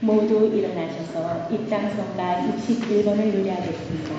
모두 일어나셔서 입장성가 61번을 노래하겠습니다.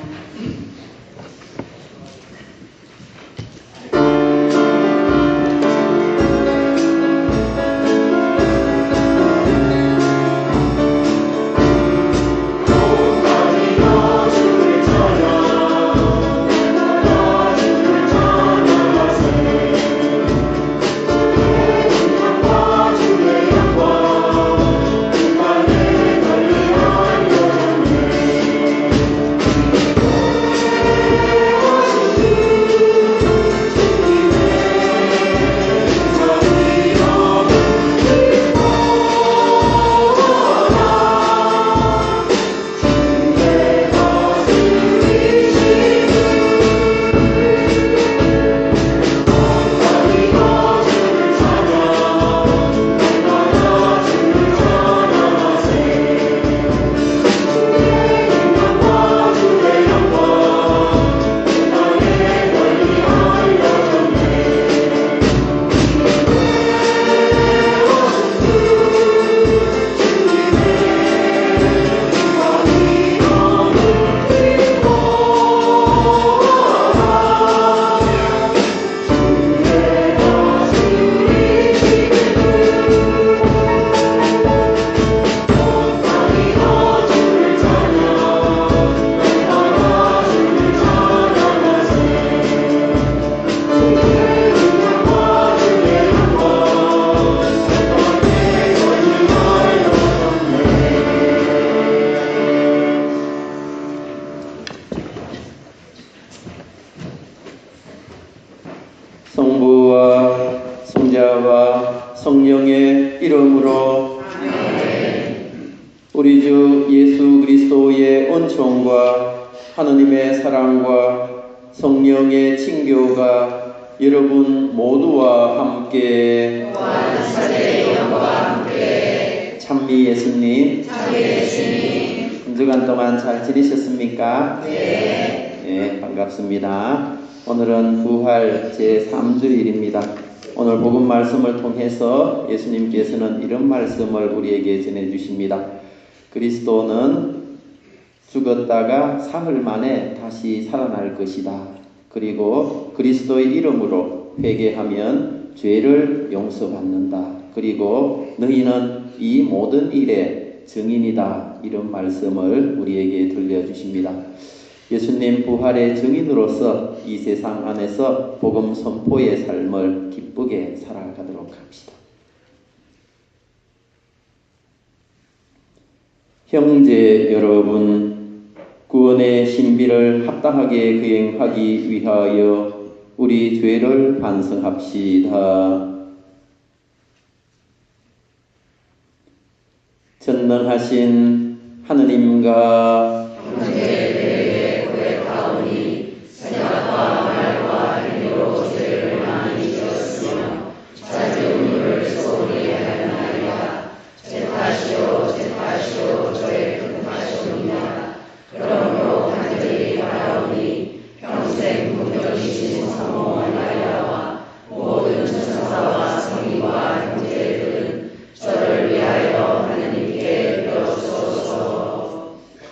성부와 성자와 성령의 이름으로 아멘. 우리 주 예수 그리스도의 은총과 하느님의 사랑과 성령의 친교가 여러분 모두와 함께 찬미 예수님 한 주간 동안 잘 지내셨습니까? 네, 반갑습니다. 오늘은 부활 제3주일입니다. 오늘 복음 말씀을 통해서 예수님께서는 이런 말씀을 우리에게 전해주십니다. 그리스도는 죽었다가 사흘 만에 다시 살아날 것이다. 그리고 그리스도의 이름으로 회개하면 죄를 용서받는다. 그리고 너희는 이 모든 일의 증인이다. 이런 말씀을 우리에게 들려주십니다. 예수님 부활의 증인으로서 이 세상 안에서 복음 선포의 삶을 기쁘게 살아가도록 합시다. 형제 여러분, 구원의 신비를 합당하게 거행하기 위하여 우리 죄를 반성합시다. 전능하신 하느님과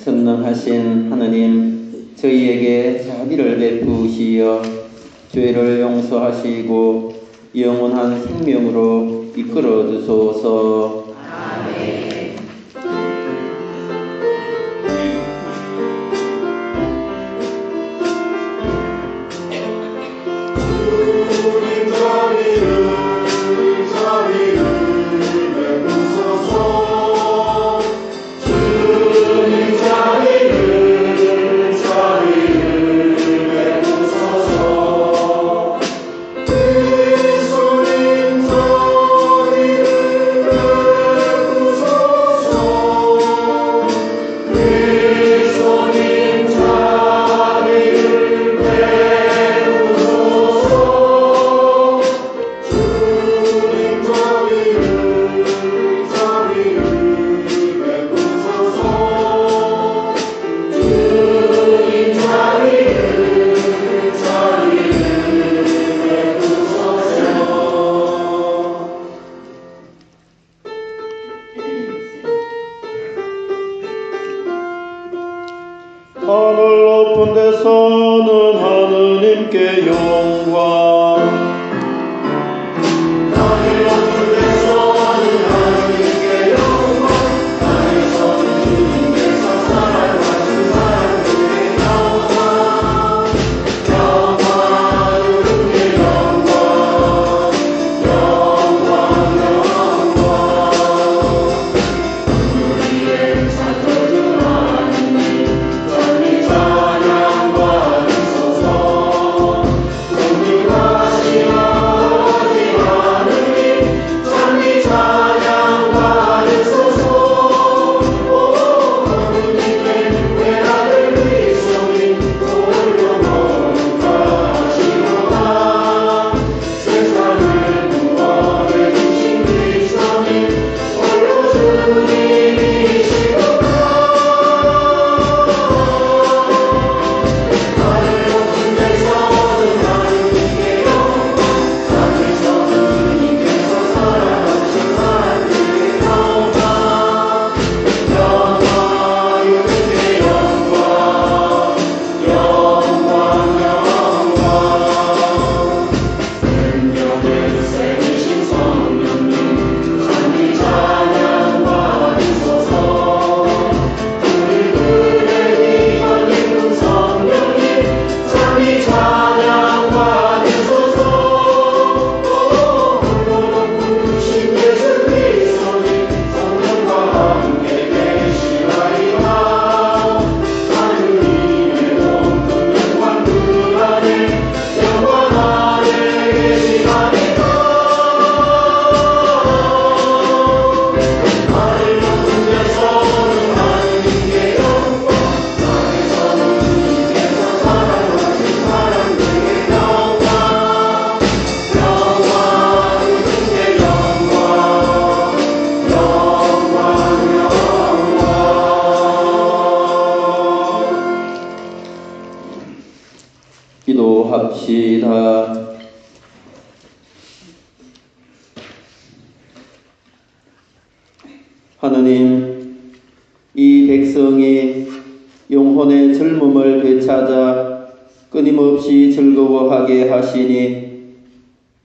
전능하신 하느님, 저희에게 자비를 베푸시어 죄를 용서하시고 영원한 생명으로 이끌어 주소서. 아멘. 예수님 저희를 하늘 높은 데서는 하느님께 영광. 하늘 높은 데서는 하느님께 영광. 땅에서는 주님께서 사랑하신 사람들에게 영광. 영광 주님께 영광. 영광 영광. 우리의 창조주 하느님 전히 찬양 받으소서. 존귀하시오 오직 하느님 전히 찬양 받으소서. 하느님의 외아들 그리스도인 홀로 거룩하시도다. 세상을 구원해 주신 그리스도인 홀로 주님이시도다. 하늘 높은 데서는 하느님께 영광. 땅에서는 주님께서 사랑하신 사람들에게 영광. 영광 주님께 영광. 영광 영광. 생명의 생이신 성령님 전히 찬양 받으소서. 우리들의 이번 예쁜 성령님 전히 찬양 받으소서. 홀로 높으신 예수 그리스도님 성령과 함께 계시나이다. 하느님의 높은 영광 그 안에 영원하게 계시나이다. 하늘 높은 데서는 하느님께 영광. 땅에서는 주님께서 사랑하신 사람들에게 영광. 영광 주님께 영광. 영광 영광. 기도합시다. 하느님, 이 백성이 영혼의 젊음을 되찾아 끊임없이 즐거워하게 하시니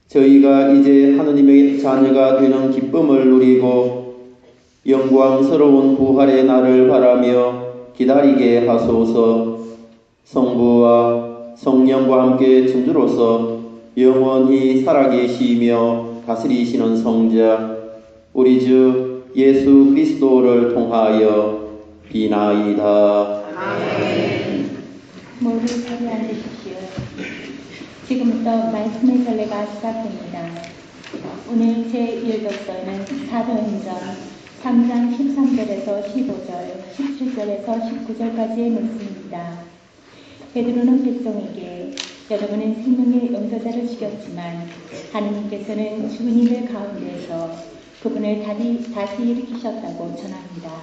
저희가 이제 하느님의 자녀가 되는 기쁨을 누리고 영광스러운 부활의 날을 바라며 기다리게 하소서. 성부와 성령과 함께 천주로서 영원히 살아계시며 다스리시는 성자 우리 주 예수 그리스도를 통하여 비나이다. 모두 자리에 앉으십시오. 지금부터 말씀의 전례가 시작됩니다. 오늘 제1독서는 사도행전 3장 13절에서 15절, 17절에서 19절까지의 말씀입니다. 베드로는 백성에게 여러분은 생명의 영도자를 죽였지만 하느님께서는 죽은 이들 가운데에서 그분을 다시 일으키셨다고 전합니다.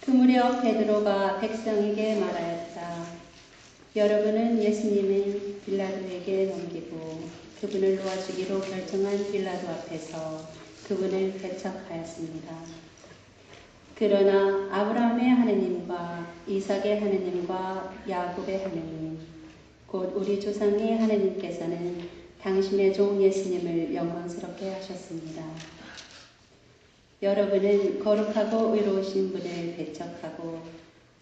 그 무렵 베드로가 백성에게 말하였다. 여러분은 예수님을 빌라도에게 넘기고 그분을 놓아주기로 결정한 빌라도 앞에서 그분을 배척하였습니다. 그러나 아브라함의 하느님과 이삭의 하느님과 야곱의 하느님 곧 우리 조상의 하느님께서는 당신의 종 예수님을 영광스럽게 하셨습니다. 여러분은 거룩하고 의로우신 분을 배척하고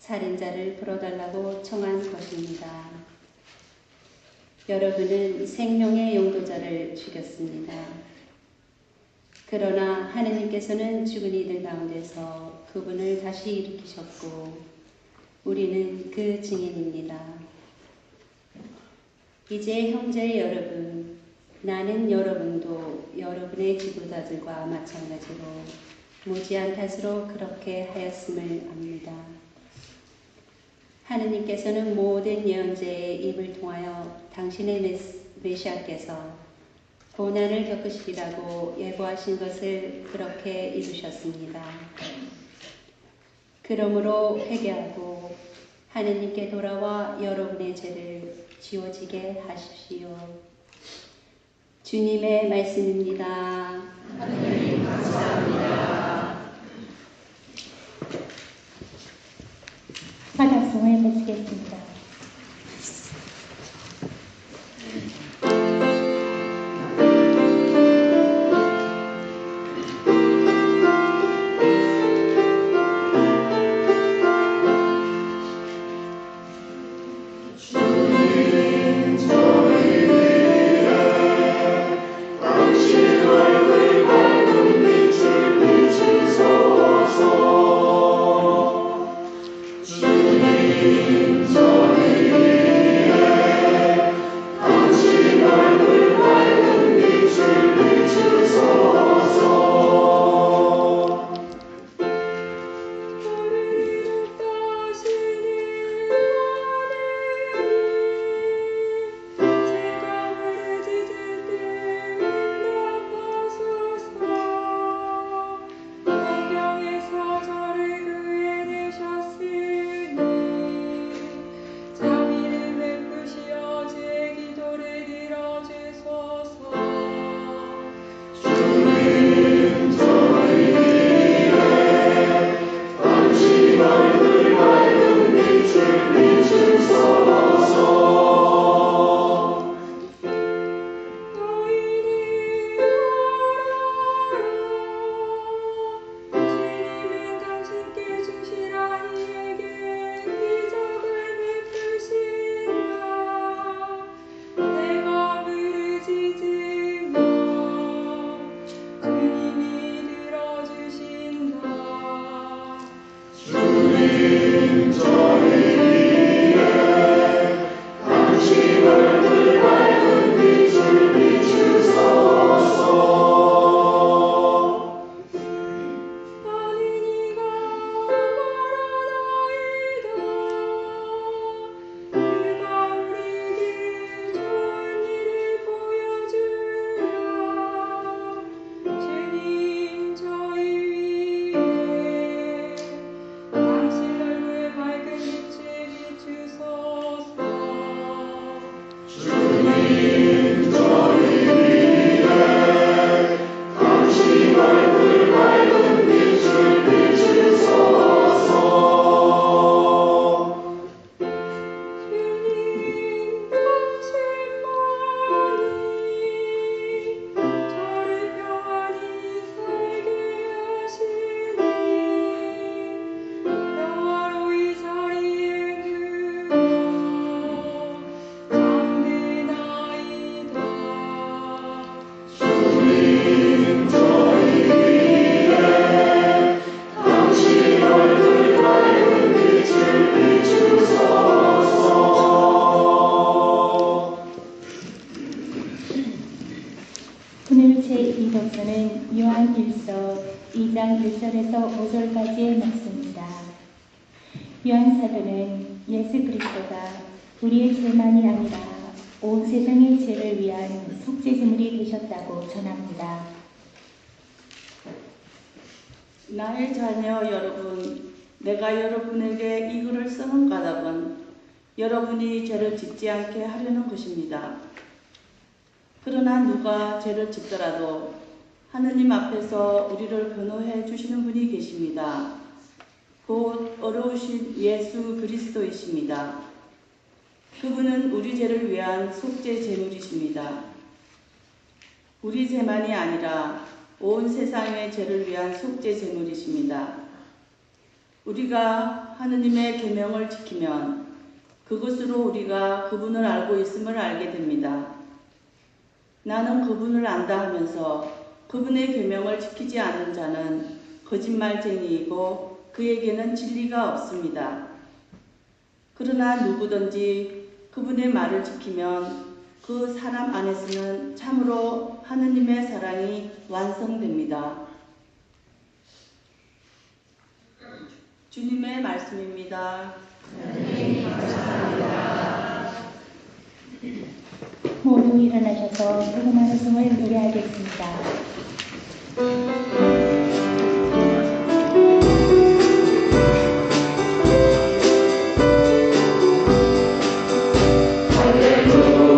살인자를 풀어달라고 청한 것입니다. 여러분은 생명의 용도자를 죽였습니다. 그러나 하느님께서는 죽은 이들 가운데서 그분을 다시 일으키셨고 우리는 그 증인입니다. 이제 형제 여러분, 나는 여러분도 여러분의 지도자들과 마찬가지로 무지한 탓으로 그렇게 하였음을 압니다. 하느님께서는 모든 예언자의 입을 통하여 당신의 메시아께서 고난을 겪으시리라고 예고하신 것을 그렇게 이루셨습니다. 그러므로 회개하고 하느님께 돌아와 여러분의 죄를 지워지게 하십시오. 주님의 말씀입니다. 하느님 감사합니다. 말씀을 맺겠습니다. 오늘 제2독서는 요한일서 2장 1절에서 5절까지의 말씀입니다. 요한 사도는 예수 그리스도가 우리의 죄만이 아니라 온 세상의 죄를 위한 속죄제물이 되셨다고 전합니다. 나의 자녀 여러분, 내가 여러분에게 이 글을 쓰는 까닭은 여러분이 죄를 짓지 않게 하려는 것입니다. 그러나 누가 죄를 짓더라도 하느님 앞에서 우리를 변호해 주시는 분이 계십니다. 곧 어려우신 예수 그리스도이십니다. 그분은 우리 죄를 위한 속죄 제물이십니다. 우리 죄만이 아니라 온 세상의 죄를 위한 속죄 제물이십니다. 우리가 하느님의 계명을 지키면 그것으로 우리가 그분을 알고 있음을 알게 됩니다. 나는 그분을 안다 하면서 그분의 계명을 지키지 않는 자는 거짓말쟁이이고 그에게는 진리가 없습니다. 그러나 누구든지 그분의 말을 지키면 그 사람 안에서는 참으로 하느님의 사랑이 완성됩니다. 주님의 말씀입니다. 모두 일어나셔서 복음의 말씀을 노래하겠습니다. 할렐루야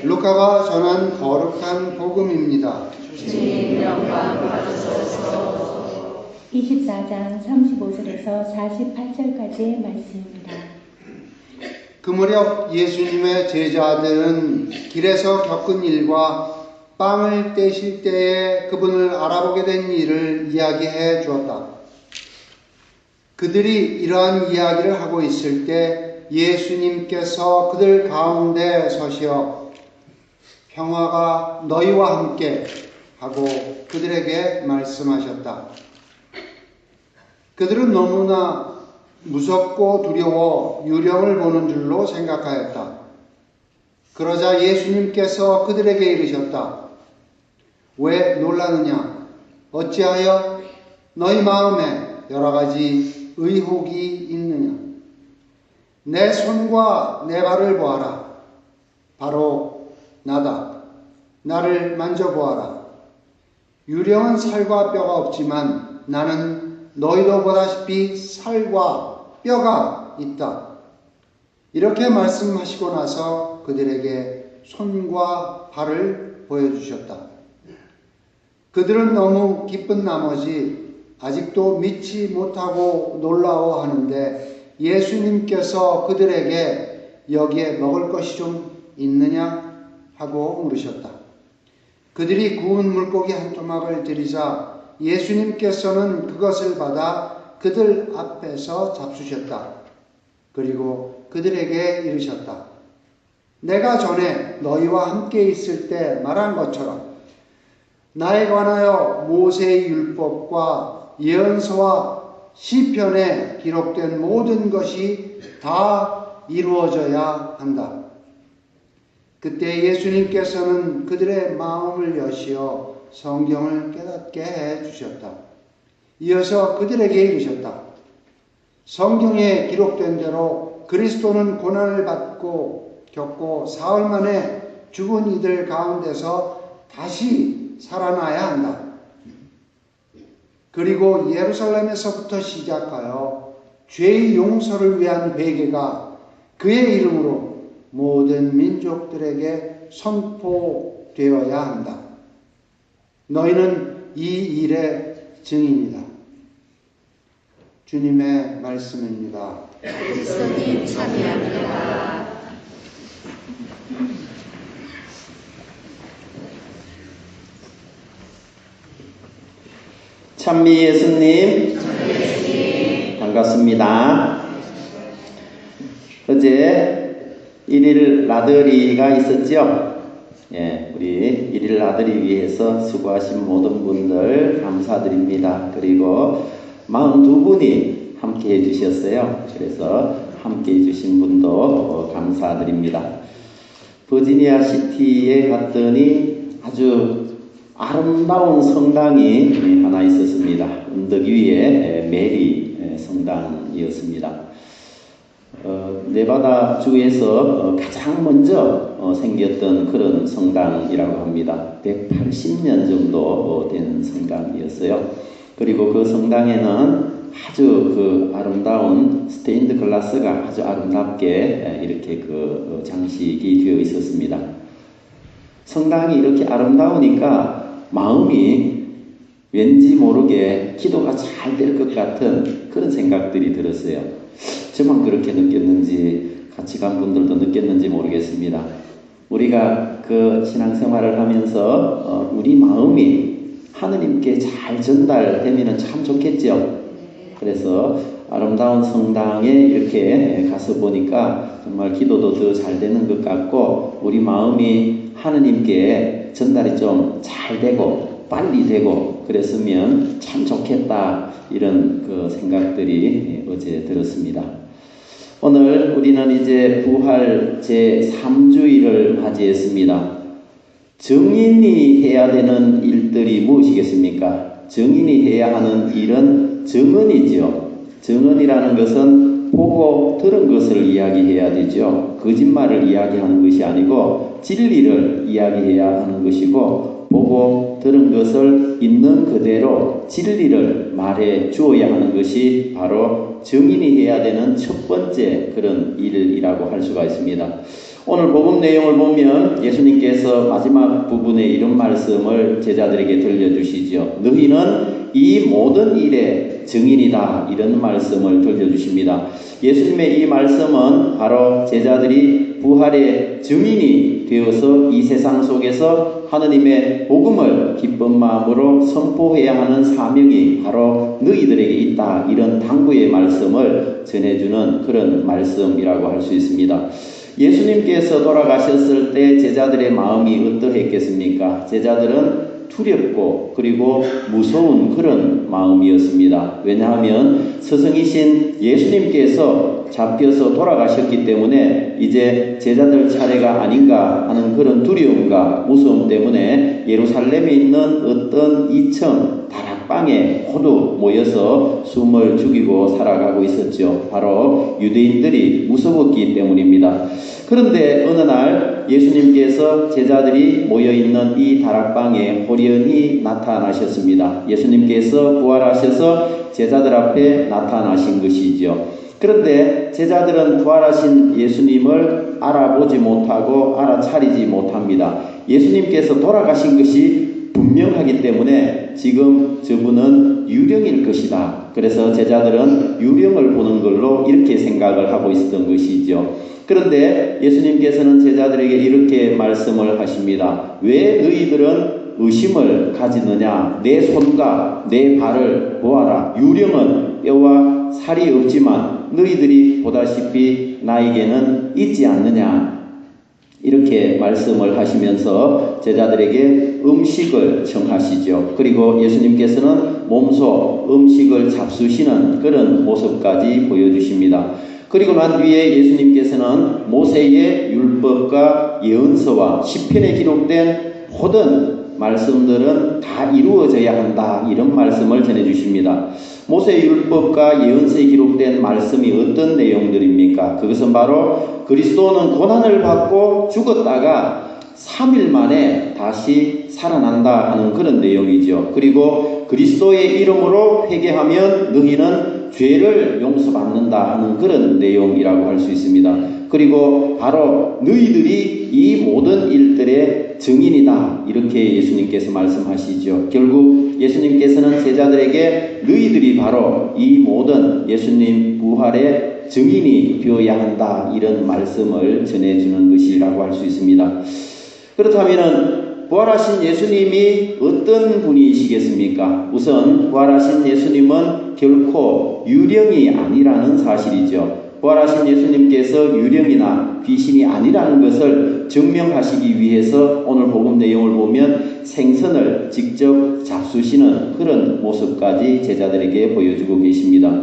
루카가 전한 거룩한 복음입니다. 24장 35절에서 48절까지의 말씀입니다. 그 무렵 예수님의 제자들은 길에서 겪은 일과 빵을 떼실 때에 그분을 알아보게 된 일을 이야기해 주었다. 그들이 이러한 이야기를 하고 있을 때 예수님께서 그들 가운데 서시어 평화가 너희와 함께 하고 그들에게 말씀하셨다. 그들은 너무나 무섭고 두려워 유령을 보는 줄로 생각하였다. 그러자 예수님께서 그들에게 이르셨다. 왜 놀라느냐? 어찌하여 너희 마음에 여러 가지 의혹이 있느냐? 내 손과 내 발을 보아라. 바로 나다. 나를 만져보아라. 유령은 살과 뼈가 없지만 나는 너희도 보다시피 살과 뼈가 있다. 이렇게 말씀하시고 나서 그들에게 손과 발을 보여주셨다. 그들은 너무 기쁜 나머지 아직도 믿지 못하고 놀라워하는데 예수님께서 그들에게 여기에 먹을 것이 좀 있느냐 하고 물으셨다. 그들이 구운 물고기 한 토막을 드리자 예수님께서는 그것을 받아 그들 앞에서 잡수셨다. 그리고 그들에게 이르셨다. 내가 전에 너희와 함께 있을 때 말한 것처럼 나에 관하여 모세의 율법과 예언서와 시편에 기록된 모든 것이 다 이루어져야 한다. 그때 예수님께서는 그들의 마음을 여시어 성경을 깨닫게 해 주셨다. 이어서 그들에게 이르셨다. 성경에 기록된 대로 그리스도는 고난을 겪고 사흘 만에 죽은 이들 가운데서 다시 살아나야 한다. 그리고 예루살렘에서부터 시작하여 죄의 용서를 위한 회개가 그의 이름으로 모든 민족들에게 선포되어야 한다. 너희는 이 일의 증인이다. 주님의 말씀입니다. 그리스도님 참여합니다. 찬미 예수님, 반갑습니다. 어제 1일 나들이가 있었죠? 예, 우리 1일 나들이 위해서 수고하신 모든 분들 감사드립니다. 그리고 42분이 함께 해주셨어요. 그래서 함께 해주신 분도 감사드립니다. 버지니아 시티에 갔더니 아주 아름다운 성당이 하나 있었습니다. 언덕 위에 메리 성당이었습니다. 네바다 주에서 가장 먼저 생겼던 그런 성당이라고 합니다. 180년 정도 된 성당이었어요. 그리고 그 성당에는 아주 그 아름다운 스테인드 글라스가 아주 아름답게 이렇게 그 장식이 되어 있었습니다. 성당이 이렇게 아름다우니까 마음이 왠지 모르게 기도가 잘 될 것 같은 그런 생각들이 들었어요. 저만 그렇게 느꼈는지 같이 간 분들도 느꼈는지 모르겠습니다. 우리가 그 신앙생활을 하면서 우리 마음이 하느님께 잘 전달되면 참 좋겠죠. 그래서 아름다운 성당에 이렇게 가서 보니까 정말 기도도 더 잘 되는 것 같고 우리 마음이 하느님께 전달이 좀 잘 되고 빨리 되고 그랬으면 참 좋겠다 이런 그 생각들이 어제 들었습니다. 오늘 우리는 이제 부활 제3주일을 맞이했습니다. 증인이 해야 되는 일들이 무엇이겠습니까? 증인이 해야 하는 일은 증언이죠. 증언이라는 것은 보고 들은 것을 이야기해야 되죠. 거짓말을 이야기하는 것이 아니고 진리를 이야기해야 하는 것이고 보고 들은 것을 있는 그대로 진리를 말해 주어야 하는 것이 바로 증인이 해야 되는 첫 번째 그런 일이라고 할 수가 있습니다. 오늘 복음 내용을 보면 예수님께서 마지막 부분에 이런 말씀을 제자들에게 들려주시죠. 너희는 이 모든 일의 증인이다, 이런 말씀을 들려주십니다. 예수님의 이 말씀은 바로 제자들이 부활의 증인이 되어서 이 세상 속에서 하느님의 복음을 기쁜 마음으로 선포해야 하는 사명이 바로 너희들에게 있다, 이런 당부의 말씀을 전해주는 그런 말씀이라고 할 수 있습니다. 예수님께서 돌아가셨을 때 제자들의 마음이 어떠했겠습니까? 제자들은 두렵고 그리고 무서운 그런 마음이었습니다. 왜냐하면 스승이신 예수님께서 잡혀서 돌아가셨기 때문에 이제 제자들 차례가 아닌가 하는 그런 두려움과 무서움 때문에 예루살렘에 있는 어떤 2층 다락방에 모두 모여서 숨을 죽이고 살아가고 있었죠. 바로 유대인들이 무서웠기 때문입니다. 그런데 어느 날 예수님께서 제자들이 모여있는 이 다락방에 호련히 나타나셨습니다. 예수님께서 부활하셔서 제자들 앞에 나타나신 것이죠. 그런데 제자들은 부활하신 예수님을 알아보지 못하고 알아차리지 못합니다. 예수님께서 돌아가신 것이 분명하기 때문에 지금 저분은 유령일 것이다. 그래서 제자들은 유령을 보는 걸로 이렇게 생각을 하고 있었던 것이죠. 그런데 예수님께서는 제자들에게 이렇게 말씀을 하십니다. 왜 너희들은 의심을 가지느냐? 내 손과 내 발을 보아라. 유령은 뼈와 살이 없지만 너희들이 보다시피 나에게는 있지 않느냐? 이렇게 말씀을 하시면서 제자들에게 음식을 청하시죠. 그리고 예수님께서는 몸소 음식을 잡수시는 그런 모습까지 보여주십니다. 그리고 난 뒤에 예수님께서는 모세의 율법과 예언서와 시편에 기록된 모든 말씀들은 다 이루어져야 한다, 이런 말씀을 전해주십니다. 모세의 율법과 예언서에 기록된 말씀이 어떤 내용들입니까? 그것은 바로 그리스도는 고난을 받고 죽었다가 3일 만에 다시 살아난다 하는 그런 내용이죠. 그리고 그리스도의 이름으로 회개하면 너희는 죄를 용서받는다 하는 그런 내용이라고 할 수 있습니다. 그리고 바로 너희들이 이 모든 일들의 증인이다, 이렇게 예수님께서 말씀하시죠. 결국 예수님께서는 제자들에게 너희들이 바로 이 모든 예수님 부활의 증인이 되어야 한다, 이런 말씀을 전해주는 것이라고 할 수 있습니다. 그렇다면 부활하신 예수님이 어떤 분이시겠습니까? 우선 부활하신 예수님은 결코 유령이 아니라는 사실이죠. 부활하신 예수님께서 유령이나 귀신이 아니라는 것을 증명하시기 위해서 오늘 복음 내용을 보면 생선을 직접 잡수시는 그런 모습까지 제자들에게 보여주고 계십니다.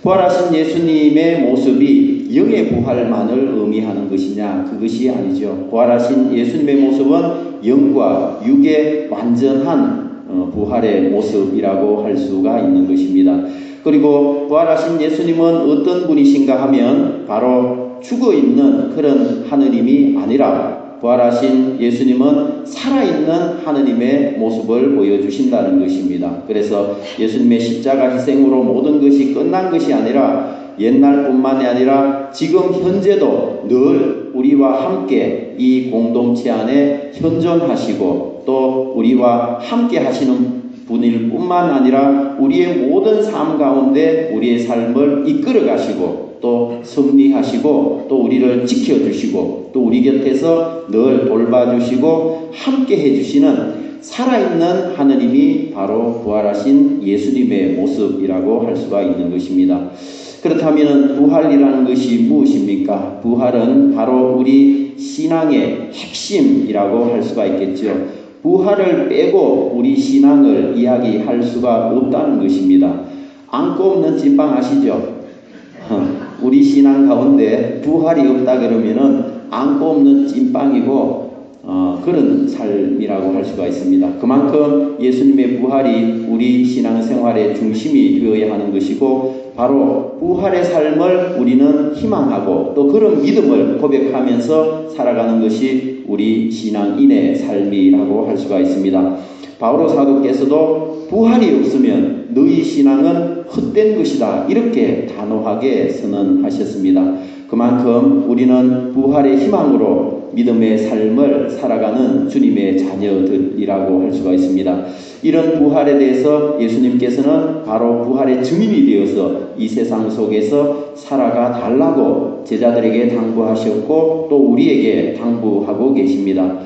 부활하신 예수님의 모습이 영의 부활만을 의미하는 것이냐? 그것이 아니죠. 부활하신 예수님의 모습은 영과 육의 완전한 부활의 모습이라고 할 수가 있는 것입니다. 그리고 부활하신 예수님은 어떤 분이신가 하면 바로 죽어있는 그런 하느님이 아니라 부활하신 예수님은 살아있는 하느님의 모습을 보여주신다는 것입니다. 그래서 예수님의 십자가 희생으로 모든 것이 끝난 것이 아니라 옛날뿐만이 아니라 지금 현재도 늘 우리와 함께 이 공동체 안에 현존하시고 또 우리와 함께 하시는 분일 뿐만 아니라 우리의 모든 삶 가운데 우리의 삶을 이끌어 가시고 또 섭리하시고 또 우리를 지켜주시고 또 우리 곁에서 늘 돌봐주시고 함께 해주시는 살아있는 하느님이 바로 부활하신 예수님의 모습이라고 할 수가 있는 것입니다. 그렇다면 부활이라는 것이 무엇입니까? 부활은 바로 우리 신앙의 핵심이라고 할 수가 있겠죠. 부활을 빼고 우리 신앙을 이야기할 수가 없다는 것입니다. 안고 없는 찐빵 아시죠? 우리 신앙 가운데 부활이 없다 그러면은 안고 없는 찐빵이고 그런 삶이라고 할 수가 있습니다. 그만큼 예수님의 부활이 우리 신앙생활의 중심이 되어야 하는 것이고 바로 부활의 삶을 우리는 희망하고 또 그런 믿음을 고백하면서 살아가는 것이 우리 신앙인의 삶이라고 할 수가 있습니다. 바오로 사도께서도 부활이 없으면 너희 신앙은 헛된 것이다 이렇게 단호하게 선언하셨습니다. 그만큼 우리는 부활의 희망으로 믿음의 삶을 살아가는 주님의 자녀들이라고 할 수가 있습니다. 이런 부활에 대해서 예수님께서는 바로 부활의 증인이 되어서 이 세상 속에서 살아가 달라고 제자들에게 당부하셨고 또 우리에게 당부하고 계십니다.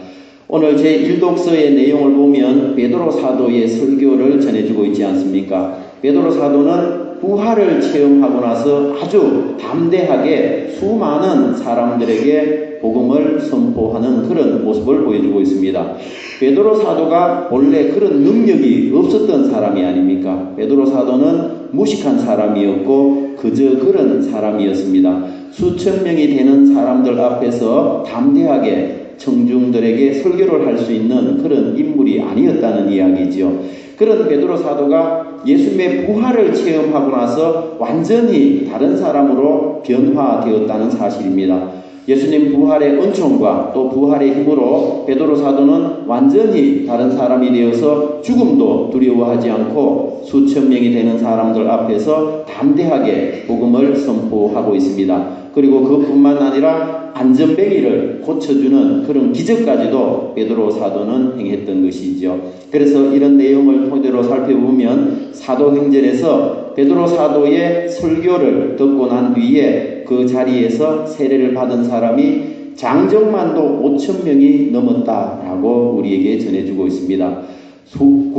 오늘 제1독서의 내용을 보면 베드로 사도의 설교를 전해주고 있지 않습니까? 베드로 사도는 부활을 체험하고 나서 아주 담대하게 수많은 사람들에게 복음을 선포하는 그런 모습을 보여주고 있습니다. 베드로 사도가 원래 그런 능력이 없었던 사람이 아닙니까? 베드로 사도는 무식한 사람이었고 그저 그런 사람이었습니다. 수천 명이 되는 사람들 앞에서 담대하게 청중들에게 설교를 할 수 있는 그런 인물이 아니었다는 이야기죠. 그런 베드로 사도가 예수님의 부활을 체험하고 나서 완전히 다른 사람으로 변화되었다는 사실입니다. 예수님 부활의 은총과 또 부활의 힘으로 베드로 사도는 완전히 다른 사람이 되어서 죽음도 두려워하지 않고 수천 명이 되는 사람들 앞에서 담대하게 복음을 선포하고 있습니다. 그리고 그뿐만 아니라 안전뱅이를 고쳐주는 그런 기적까지도 베드로 사도는 행했던 것이죠. 그래서 이런 내용을 토대로 살펴보면 사도행전에서 베드로 사도의 설교를 듣고 난 뒤에 그 자리에서 세례를 받은 사람이 장정만도 5,000명이 넘었다라고 우리에게 전해주고 있습니다.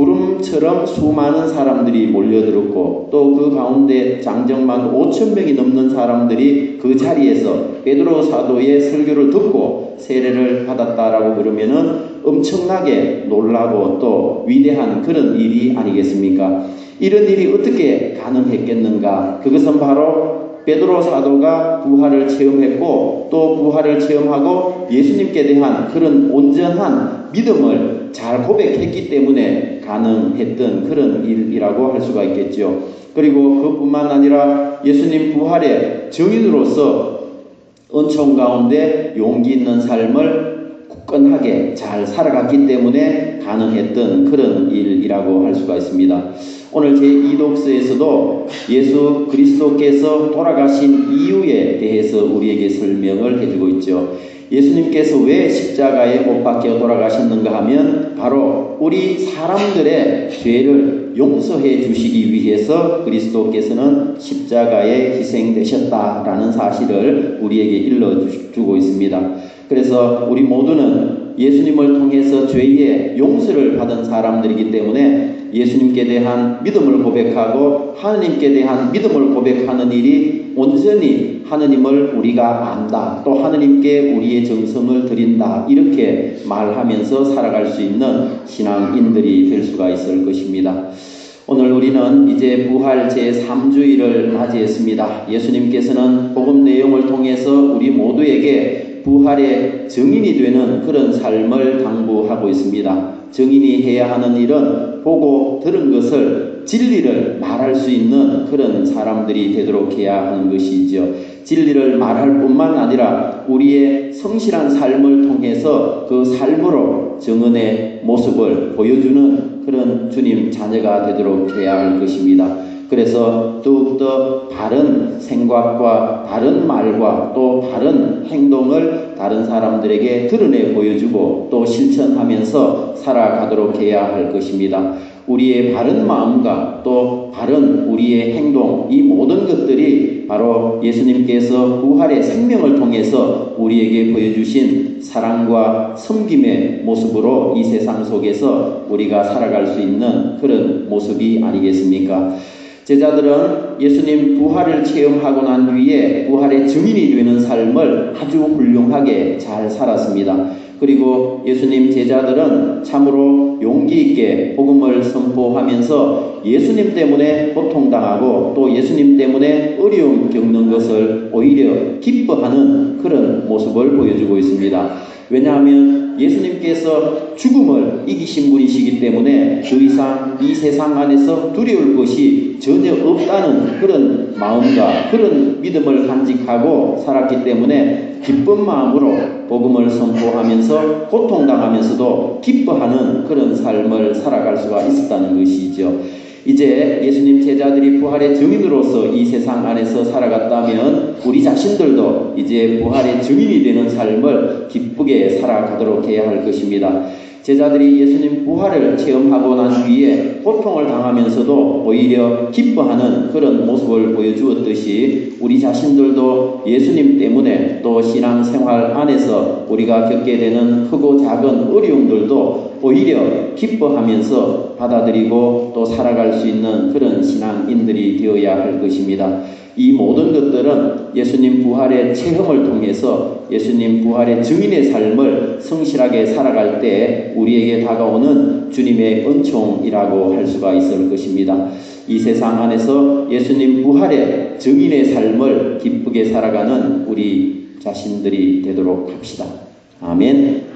구름처럼 수많은 사람들이 몰려들었고 또 그 가운데 장정만 5,000명이 넘는 사람들이 그 자리에서 베드로 사도의 설교를 듣고 세례를 받았다라고 그러면은 엄청나게 놀라고 또 위대한 그런 일이 아니겠습니까? 이런 일이 어떻게 가능했겠는가? 그것은 바로 베드로 사도가 부활을 체험했고 또 부활을 체험하고 예수님께 대한 그런 온전한 믿음을 잘 고백했기 때문에 가능했던 그런 일이라고 할 수가 있겠죠. 그리고 그뿐만 아니라 예수님 부활의 증인으로서 은총 가운데 용기 있는 삶을 굳건하게 잘 살아갔기 때문에 가능했던 그런 일이라고 할 수가 있습니다. 오늘 제2독서에서도 예수 그리스도께서 돌아가신 이유에 대해서 우리에게 설명을 해주고 있죠. 예수님께서 왜 십자가에 못 박혀 돌아가셨는가 하면 바로 우리 사람들의 죄를 용서해 주시기 위해서 그리스도께서는 십자가에 희생되셨다라는 사실을 우리에게 일러주고 있습니다. 그래서 우리 모두는 예수님을 통해서 죄의 용서를 받은 사람들이기 때문에 예수님께 대한 믿음을 고백하고 하느님께 대한 믿음을 고백하는 일이 온전히 하느님을 우리가 안다, 또 하느님께 우리의 정성을 드린다 이렇게 말하면서 살아갈 수 있는 신앙인들이 될 수가 있을 것입니다. 오늘 우리는 이제 부활 제3주일을 맞이했습니다. 예수님께서는 복음 내용을 통해서 우리 모두에게 부활의 증인이 되는 그런 삶을 당부하고 있습니다. 증인이 해야 하는 일은 보고 들은 것을 진리를 말할 수 있는 그런 사람들이 되도록 해야 하는 것이죠. 진리를 말할 뿐만 아니라 우리의 성실한 삶을 통해서 그 삶으로 증언의 모습을 보여주는 그런 주님 자녀가 되도록 해야 할 것입니다. 그래서 더욱더 바른 생각과 바른 말과 또 바른 행동을 다른 사람들에게 드러내 보여주고 또 실천하면서 살아가도록 해야 할 것입니다. 우리의 바른 마음과 또 바른 우리의 행동, 이 모든 것들이 바로 예수님께서 부활의 생명을 통해서 우리에게 보여주신 사랑과 섬김의 모습으로 이 세상 속에서 우리가 살아갈 수 있는 그런 모습이 아니겠습니까? 제자들은 예수님 부활을 체험하고 난 뒤에 부활의 증인이 되는 삶을 아주 훌륭하게 잘 살았습니다. 그리고 예수님 제자들은 참으로 용기 있게 복음을 선포하면서 예수님 때문에 고통당하고 또 예수님 때문에 어려움 겪는 것을 오히려 기뻐하는 그런 모습을 보여주고 있습니다. 왜냐하면 예수님께서 죽음을 이기신 분이시기 때문에 더 이상 이 세상 안에서 두려울 것이 전혀 없다는 하는 그런 마음과 그런 믿음을 간직하고 살았기 때문에 기쁜 마음으로 복음을 선포하면서 고통당하면서도 기뻐하는 그런 삶을 살아갈 수가 있었다는 것이죠. 이제 예수님 제자들이 부활의 증인으로서 이 세상 안에서 살아갔다면 우리 자신들도 이제 부활의 증인이 되는 삶을 기쁘게 살아가도록 해야 할 것입니다. 제자들이 예수님 부활을 체험하고 난 뒤에 고통을 당하면서도 오히려 기뻐하는 그런 모습을 보여주었듯이 우리 자신들도 예수님 때문에 또 신앙생활 안에서 우리가 겪게 되는 크고 작은 어려움들도 오히려 기뻐하면서 받아들이고 또 살아갈 수 있는 그런 신앙인들이 되어야 할 것입니다. 이 모든 것들은 예수님 부활의 체험을 통해서 예수님 부활의 증인의 삶을 성실하게 살아갈 때 우리에게 다가오는 주님의 은총이라고 할 수가 있을 것입니다. 이 세상 안에서 예수님 부활의 증인의 삶을 기쁘게 살아가는 우리 자신들이 되도록 합시다. 아멘.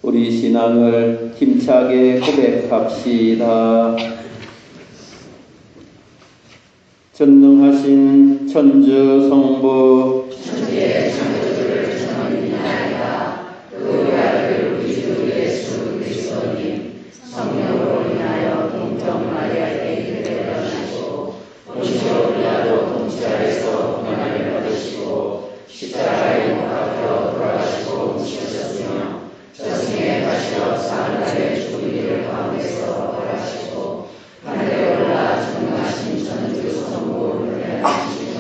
우리 신앙을 힘차게 고백합시다. 전능하신 천주 성부 천지의 창조주를 전원인하여 그 아들 우리 주 예수 그리스도님 성령으로 인하여 동정 마리아에게 태어나시고 본시오 빌라도 통치하에서 고난을 받으시고 십자가에 못 박혀 돌아가시고 묻히셨으며 저승에 가시어 사흘날에 죽은 이를 가운데서 벌하시고 하늘에 올라 전능하신 천주 성부를 하시며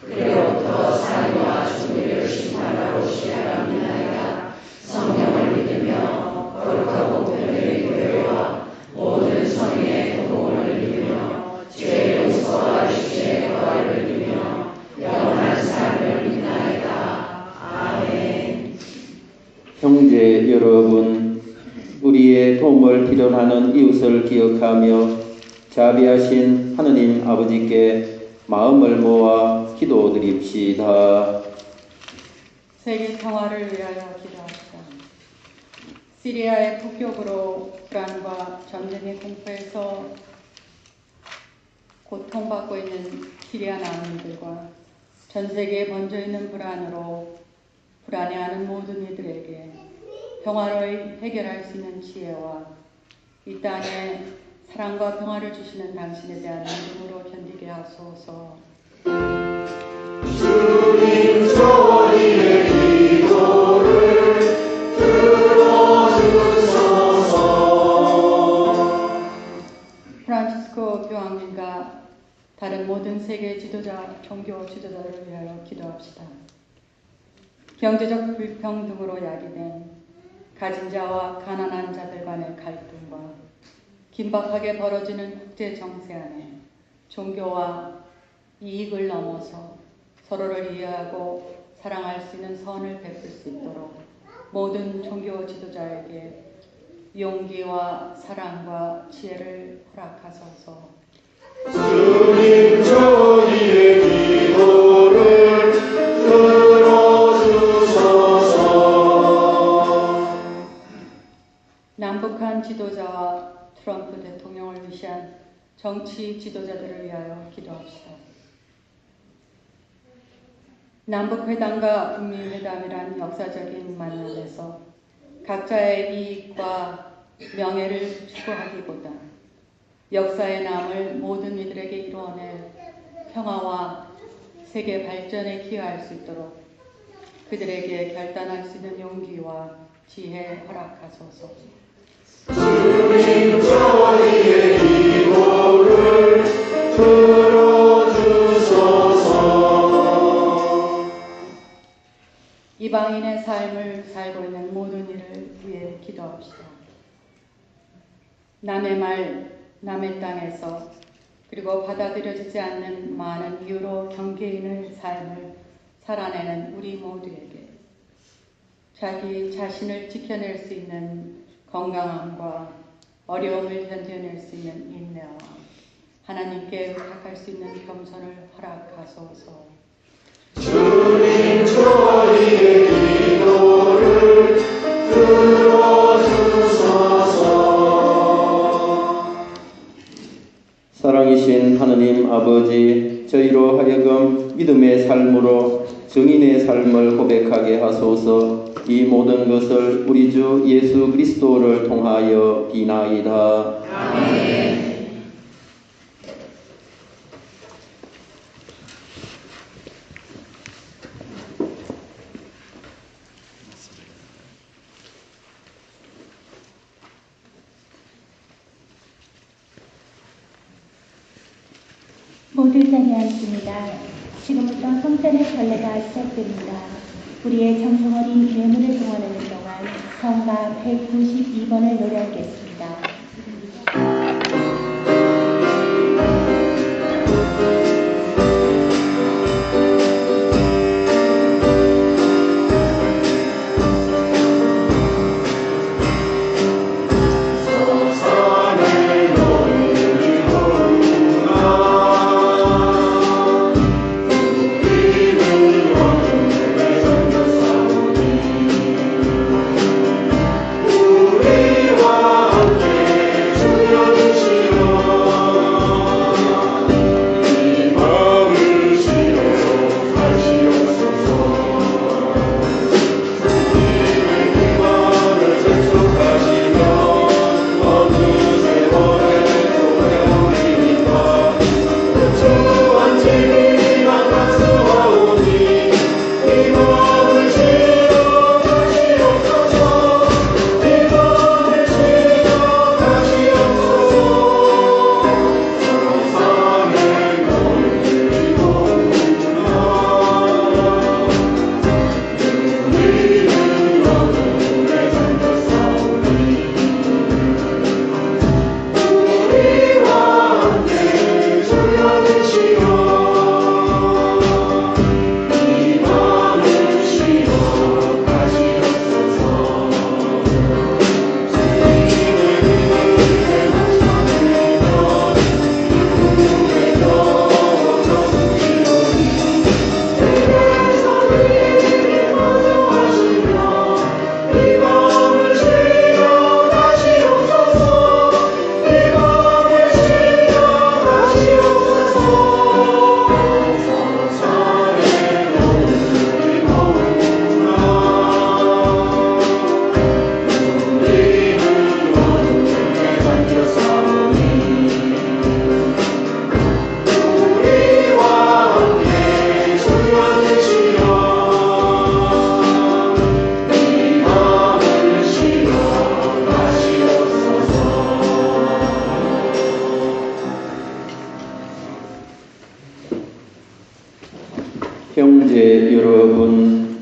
그리로부터 사람과 죽은 이를 심판하러 오시리라 믿나이다. 성령을 믿으며 거룩하고 편리의 교회와 모든 성인의 공동을 믿으며 죄의 용서와 육신의 부활을 믿으며 영원한 삶을 믿나이다. 아멘. 형제 여러분, 우리의 도움을 필요하는 이웃을 기억하며 자비하신 하느님 아버지께 마음을 모아 기도드립시다. 세계 평화를 위하여 기도합시다. 시리아의 폭격으로 불안과 전쟁의 공포에서 고통받고 있는 시리아 난민들과 전 세계에 번져 있는 불안으로 불안해하는 모든 이들에게 평화로 해결할 수 있는 지혜와 이 땅에 사랑과 평화를 주시는 당신에 대한 믿음으로 견디게 하소서. 주님 저희의 기도를 들어주소서. 프란치스코 교황님과 다른 모든 세계 지도자, 종교 지도자를 위하여 기도합시다. 경제적 불평등으로 야기된 가진 자와 가난한 자들 간의 갈등과 긴박하게 벌어지는 국제 정세 안에 종교와 이익을 넘어서 서로를 이해하고 사랑할 수 있는 선을 베풀 수 있도록 모든 종교 지도자에게 용기와 사랑과 지혜를 허락하소서. 주님 저희의 기도를 들어주소서. 남북한 지도자와 트럼프 대통령을 위시한 정치 지도자들을 위하여 기도합시다. 남북회담과 북미회담이란 역사적인 만남에서 각자의 이익과 명예를 추구하기보다 역사에 남을 모든 이들에게 이루어낼 평화와 세계 발전에 기여할 수 있도록 그들에게 결단할 수 있는 용기와 지혜 허락하소서. 주님 저희의 기도를 들어주소서. 이방인의 삶을 살고 있는 모든 이를 위해 기도합시다. 남의 말 남의 땅에서 그리고 받아들여지지 않는 많은 이유로 경계에 있는 삶을 살아내는 우리 모두에게 자기 자신을 지켜낼 수 있는 건강함과 어려움을 견뎌낼 수 있는 인내와 하나님께 의탁할 수 있는 겸손을 허락하소서. 주님 저희의 기도를 들어주소서. 사랑이신 하느님 아버지, 저희로 하여금 믿음의 삶으로 증인의 삶을 고백하게 하소서. 이 모든 것을 우리 주 예수 그리스도를 통하여 비나이다. 아멘. 모두 자리하십니다. 지금부터 성찬의 전례가 시작됩니다. 우리의 정성어린 예물을 동원하는 동안 성가 192번을 노래하겠습니다. 형제 여러분,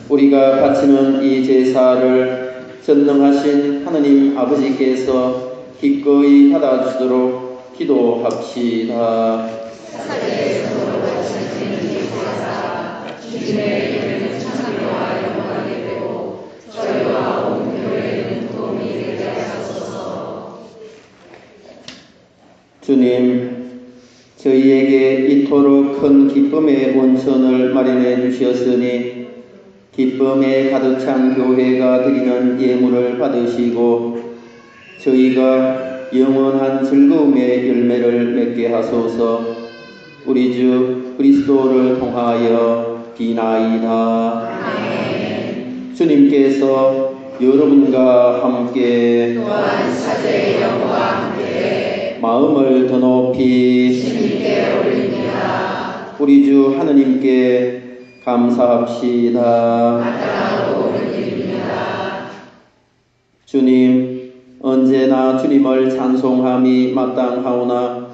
우리가 바치는 이 제사를 전능하신 하느님 아버지께서 기꺼이 받아주도록 기도합시다. 주님, 저희에게 이토록 큰 기쁨의 원천을 마련해 주셨으니 기쁨에 가득 찬 교회가 드리는 예물을 받으시고 저희가 영원한 즐거움의 열매를 맺게 하소서. 우리 주 그리스도를 통하여 비나이다. 아멘. 주님께서 여러분과 함께 또한 사제의 영과 함께 마음을 더 높이 주님께 올립니다. 우리 주 하느님께 감사합시다. 마땅하고 옳은 일입니다. 주님, 언제나 주님을 찬송함이 마땅하오나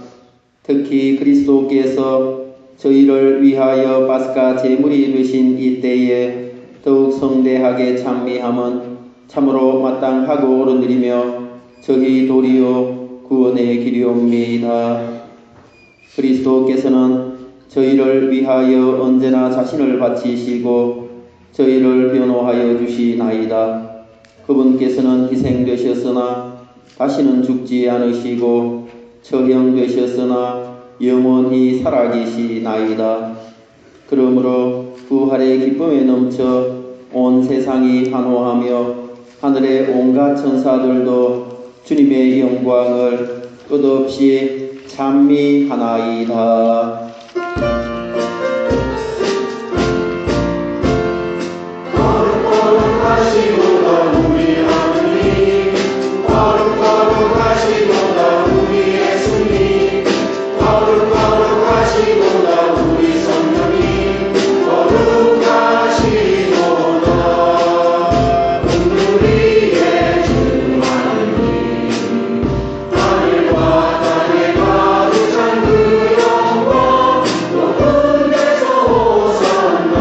특히 그리스도께서 저희를 위하여 파스카 제물이 되신 이때에 더욱 성대하게 찬미함은 참으로 마땅하고 옳은 일이며 저희 도리어 구원의 길이옵니다. 그리스도께서는 저희를 위하여 언제나 자신을 바치시고 저희를 변호하여 주시나이다. 그분께서는 희생되셨으나 다시는 죽지 않으시고 처형되셨으나 영원히 살아계시나이다. 그러므로 부활의 기쁨에 넘쳐 온 세상이 환호하며 하늘의 온갖 천사들도 주님의 영광을 끝없이 찬미하나이다. 거룩하시도다 우리 하느님, 거룩하시도다 우리 예수님, 거룩하시도다 우리 성령님, 거룩하시도다 우리의 주 하느님. 하늘과 땅에 가득 찬 그 영광 높은 데서 호산나.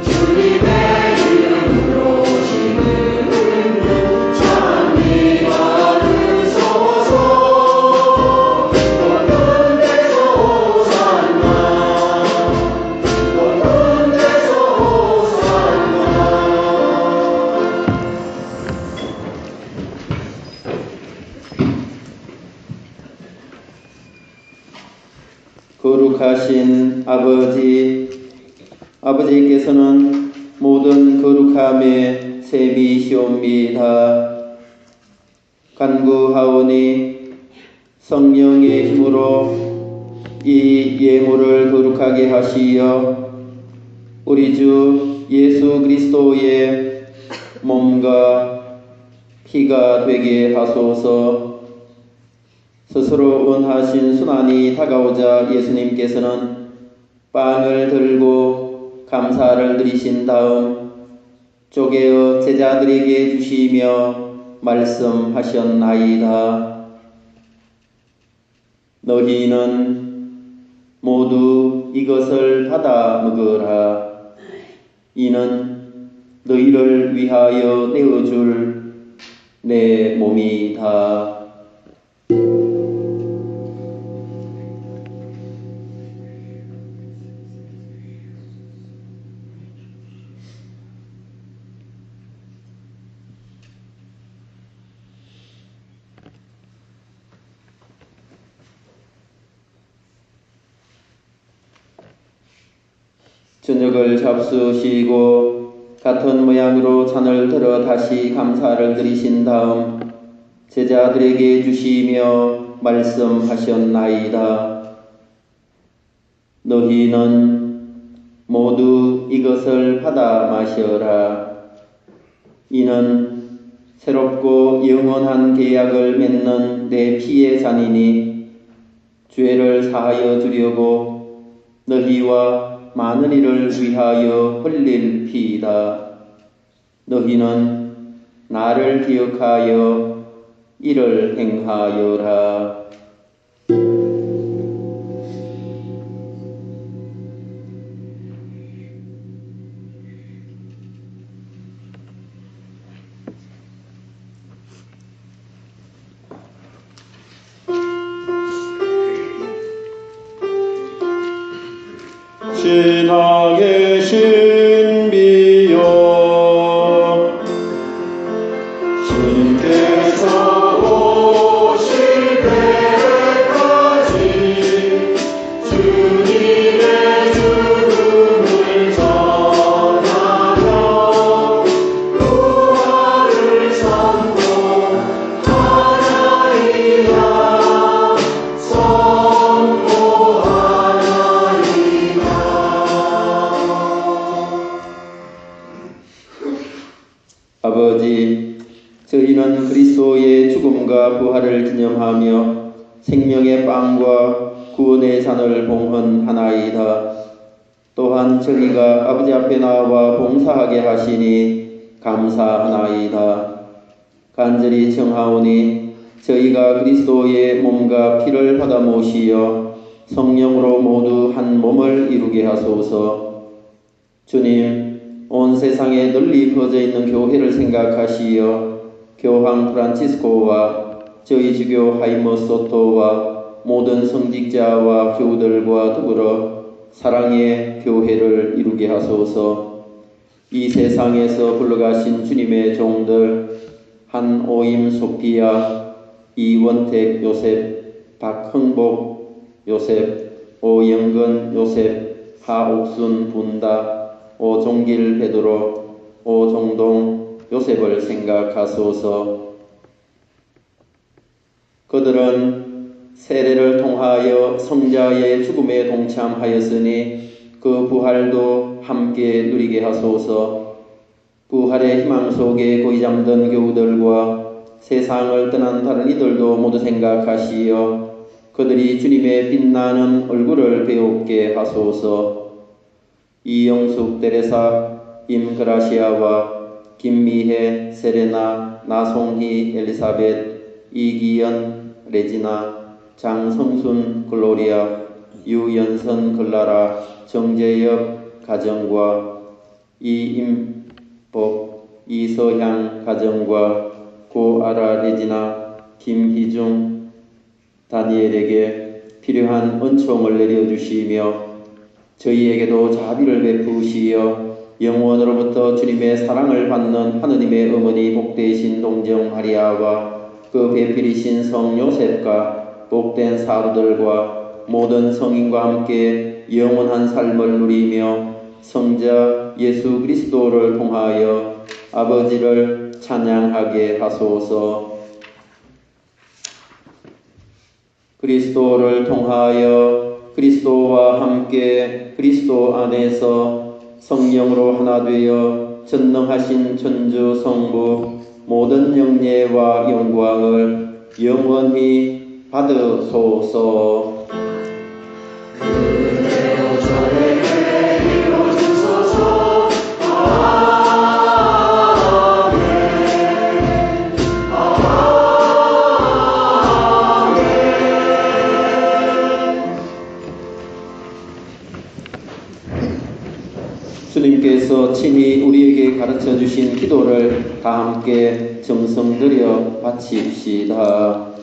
주님의 이름으로 오시는 은총 찬미 받으소서. 높은 데서 호산나, 높은 데서 호산나. 거룩하신 아버지께서는 모든 거룩함의 셈이시옵니다. 간구하오니 성령의 힘으로 이 예물을 거룩하게 하시어 우리 주 예수 그리스도의 몸과 피가 되게 하소서. 스스로 원하신 순환이 다가오자 예수님께서는 빵을 들고 감사를 드리신 다음 쪼개어 제자들에게 주시며 말씀하셨나이다. 너희는 모두 이것을 받아 먹으라. 이는 너희를 위하여 내어줄 내 몸이다. 저녁을 잡수시고 같은 모양으로 잔을 들어 다시 감사를 드리신 다음 제자들에게 주시며 말씀하셨나이다. 너희는 모두 이것을 받아 마셔라. 이는 새롭고 영원한 계약을 맺는 내 피의 잔이니 죄를 사하여 주려고 너희와 많은 이를 위하여 흘릴 피이다. 너희는 나를 기억하여 이를 행하여라. 신앙의 신비여, 주님께서 오실 때까지 주님의 죽음을 전하며 부활을 선포하나이다. 아버지, 저희는 그리스도의 죽음과 부활을 기념하며 생명의 빵과 구원의 잔을 봉헌하나이다. 또한 저희가 아버지 앞에 나와 봉사하게 하시니 감사하나이다. 간절히 청하오니 저희가 그리스도의 몸과 피를 받아 모시어 성령으로 모두 한 몸을 이루게 하소서. 주님, 온 세상에 널리 퍼져 있는 교회를 생각하시어 교황 프란치스코와 저희 주교 하이머 소토와 모든 성직자와 교우들과 더불어 사랑의 교회를 이루게 하소서. 이 세상에서 불러가신 주님의 종들 한오임 소피아, 이원택 요셉, 박흥복 요셉, 오영근 요셉, 하옥순 분다, 오종길 베드로, 오종동 요셉을 생각하소서. 그들은 세례를 통하여 성자의 죽음에 동참하였으니 그 부활도 함께 누리게 하소서. 부활의 희망 속에 거기 잠든 교우들과 세상을 떠난 다른 이들도 모두 생각하시어 그들이 주님의 빛나는 얼굴을 배우게 하소서. 이영숙 데레사, 임그라시아와 김미혜, 세레나, 나송희, 엘리사벳, 이기연, 레지나, 장성순, 글로리아, 유연선, 글라라, 정재엽 가정과 이임복, 이서향 가정과 고아라 레지나, 김희중, 다니엘에게 필요한 은총을 내려주시며 저희에게도 자비를 베푸시어 영원으로부터 주님의 사랑을 받는 하느님의 어머니 복되신 동정 마리아와 그 배필이신 성 요셉과 복된 사도들과 모든 성인과 함께 영원한 삶을 누리며 성자 예수 그리스도를 통하여 아버지를 찬양하게 하소서. 그리스도를 통하여 그리스도와 함께 그리스도 안에서 성령으로 하나 되어 전능하신 천주 성부 모든 영예와 영광을 영원히 받으소서. 그대로 저에게 이루어주소서. 주님께서 친히 우리에게 가르쳐 주신 기도를 다 함께 정성 들여 바칩시다.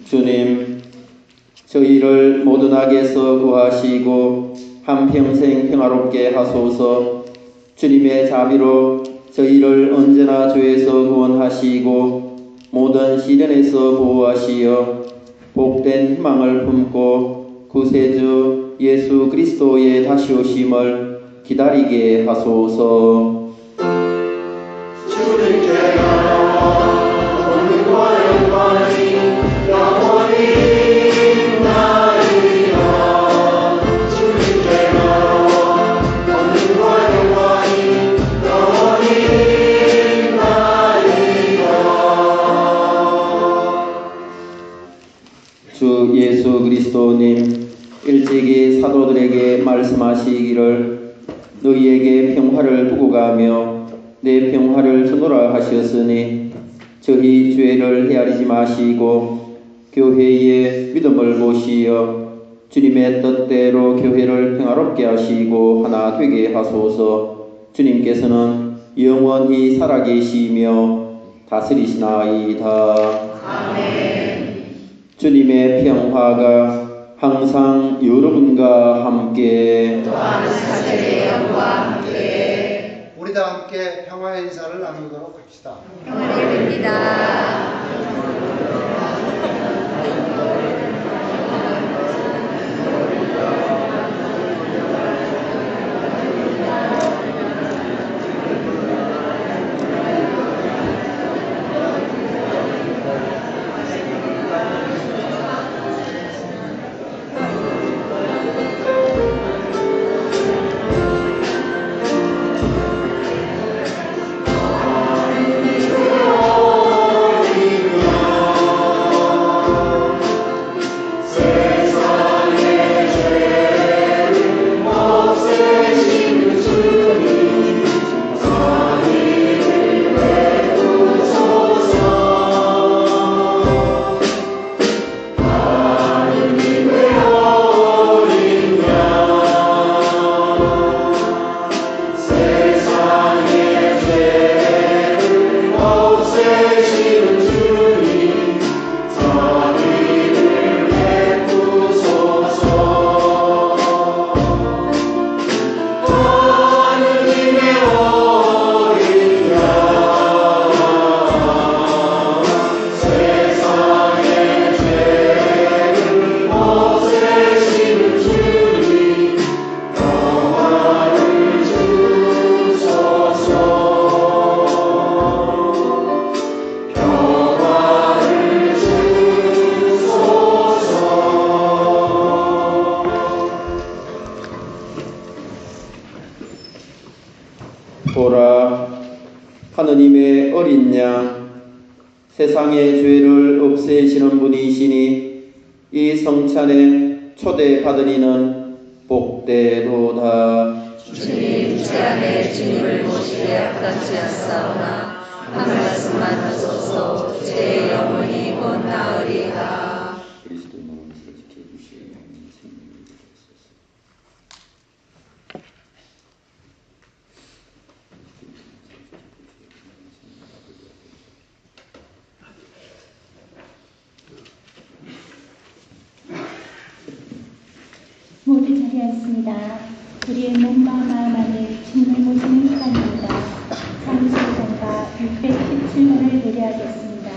주님, 저희를 모든 악에서 구하시고 한평생 평화롭게 하소서. 주님의 자비로 저희를 언제나 죄에서 구원하시고 모든 시련에서 보호하시어 복된 희망을 품고 구세주 예수 그리스도의 다시 오심을 기다리게 하소서. 주님께로 오늘과 영광이 영원히 있나이다. 주님께로 오늘과 영광이 영원히 있나이다. 주 예수 그리스도님, 일찍이 사도들에게 말씀하시기를 너희에게 평화를 두고 가며 내 평화를 주노라 하셨으니 저희 죄를 헤아리지 마시고 교회의 믿음을 보시어 주님의 뜻대로 교회를 평화롭게 하시고 하나 되게 하소서. 주님께서는 영원히 살아계시며 다스리시나이다. 아멘. 주님의 평화가 항상 여러분과 함께 또한 사제의 영과 함께 우리 다 함께 평화의 인사를 나누도록 합시다. 평화롭니다. 보라, 하느님의 어린 양, 세상의 죄를 없애시는 분이시니 이 성찬에 초대받은 이는 복되도다. 주님, 제 안에 주님을 모시기에 합당치 않사오나 한 말씀만 하소서. 제 영혼이 곧 나으리이다. 그리스도 마음을 지켜주시오. 모두 자리에 앉습니다. 우리의 몸과 마음 안에 주님을 모시는 시간입니다. 찬송단과 617번을 노래하겠습니다.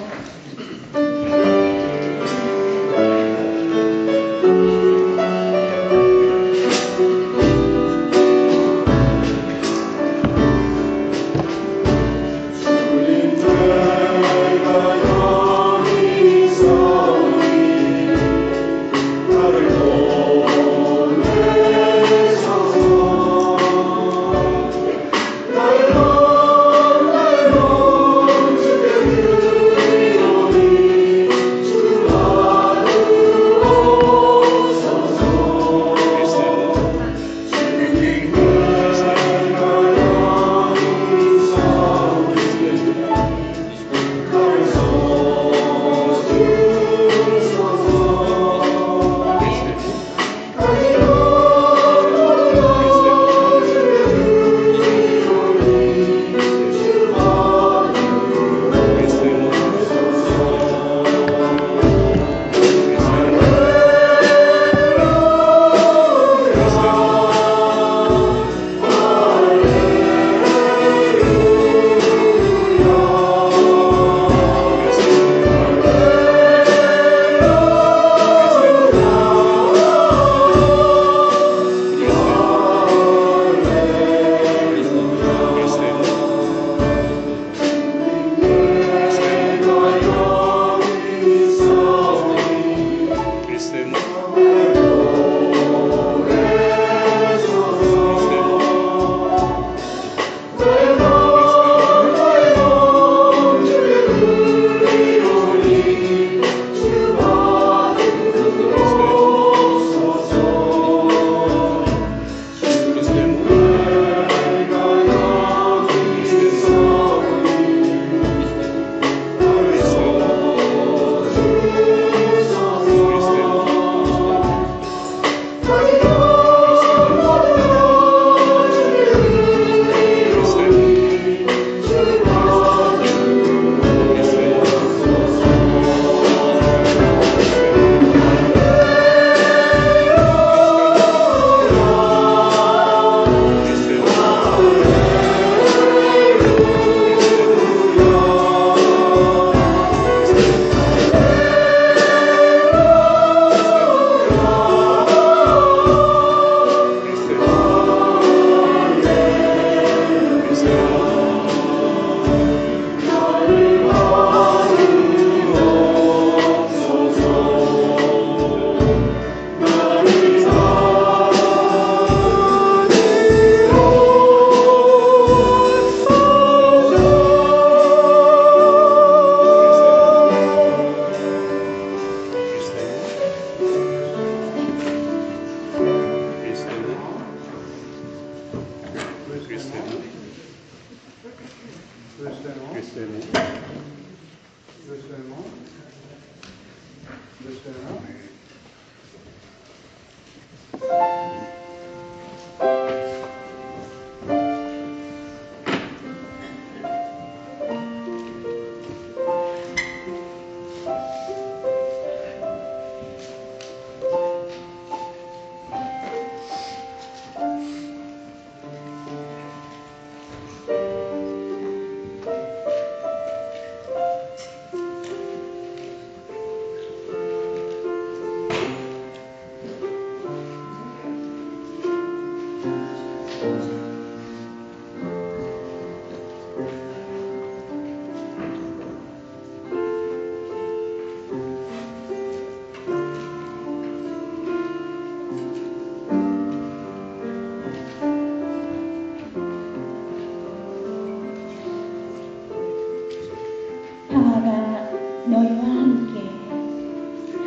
평화가 너희와 함께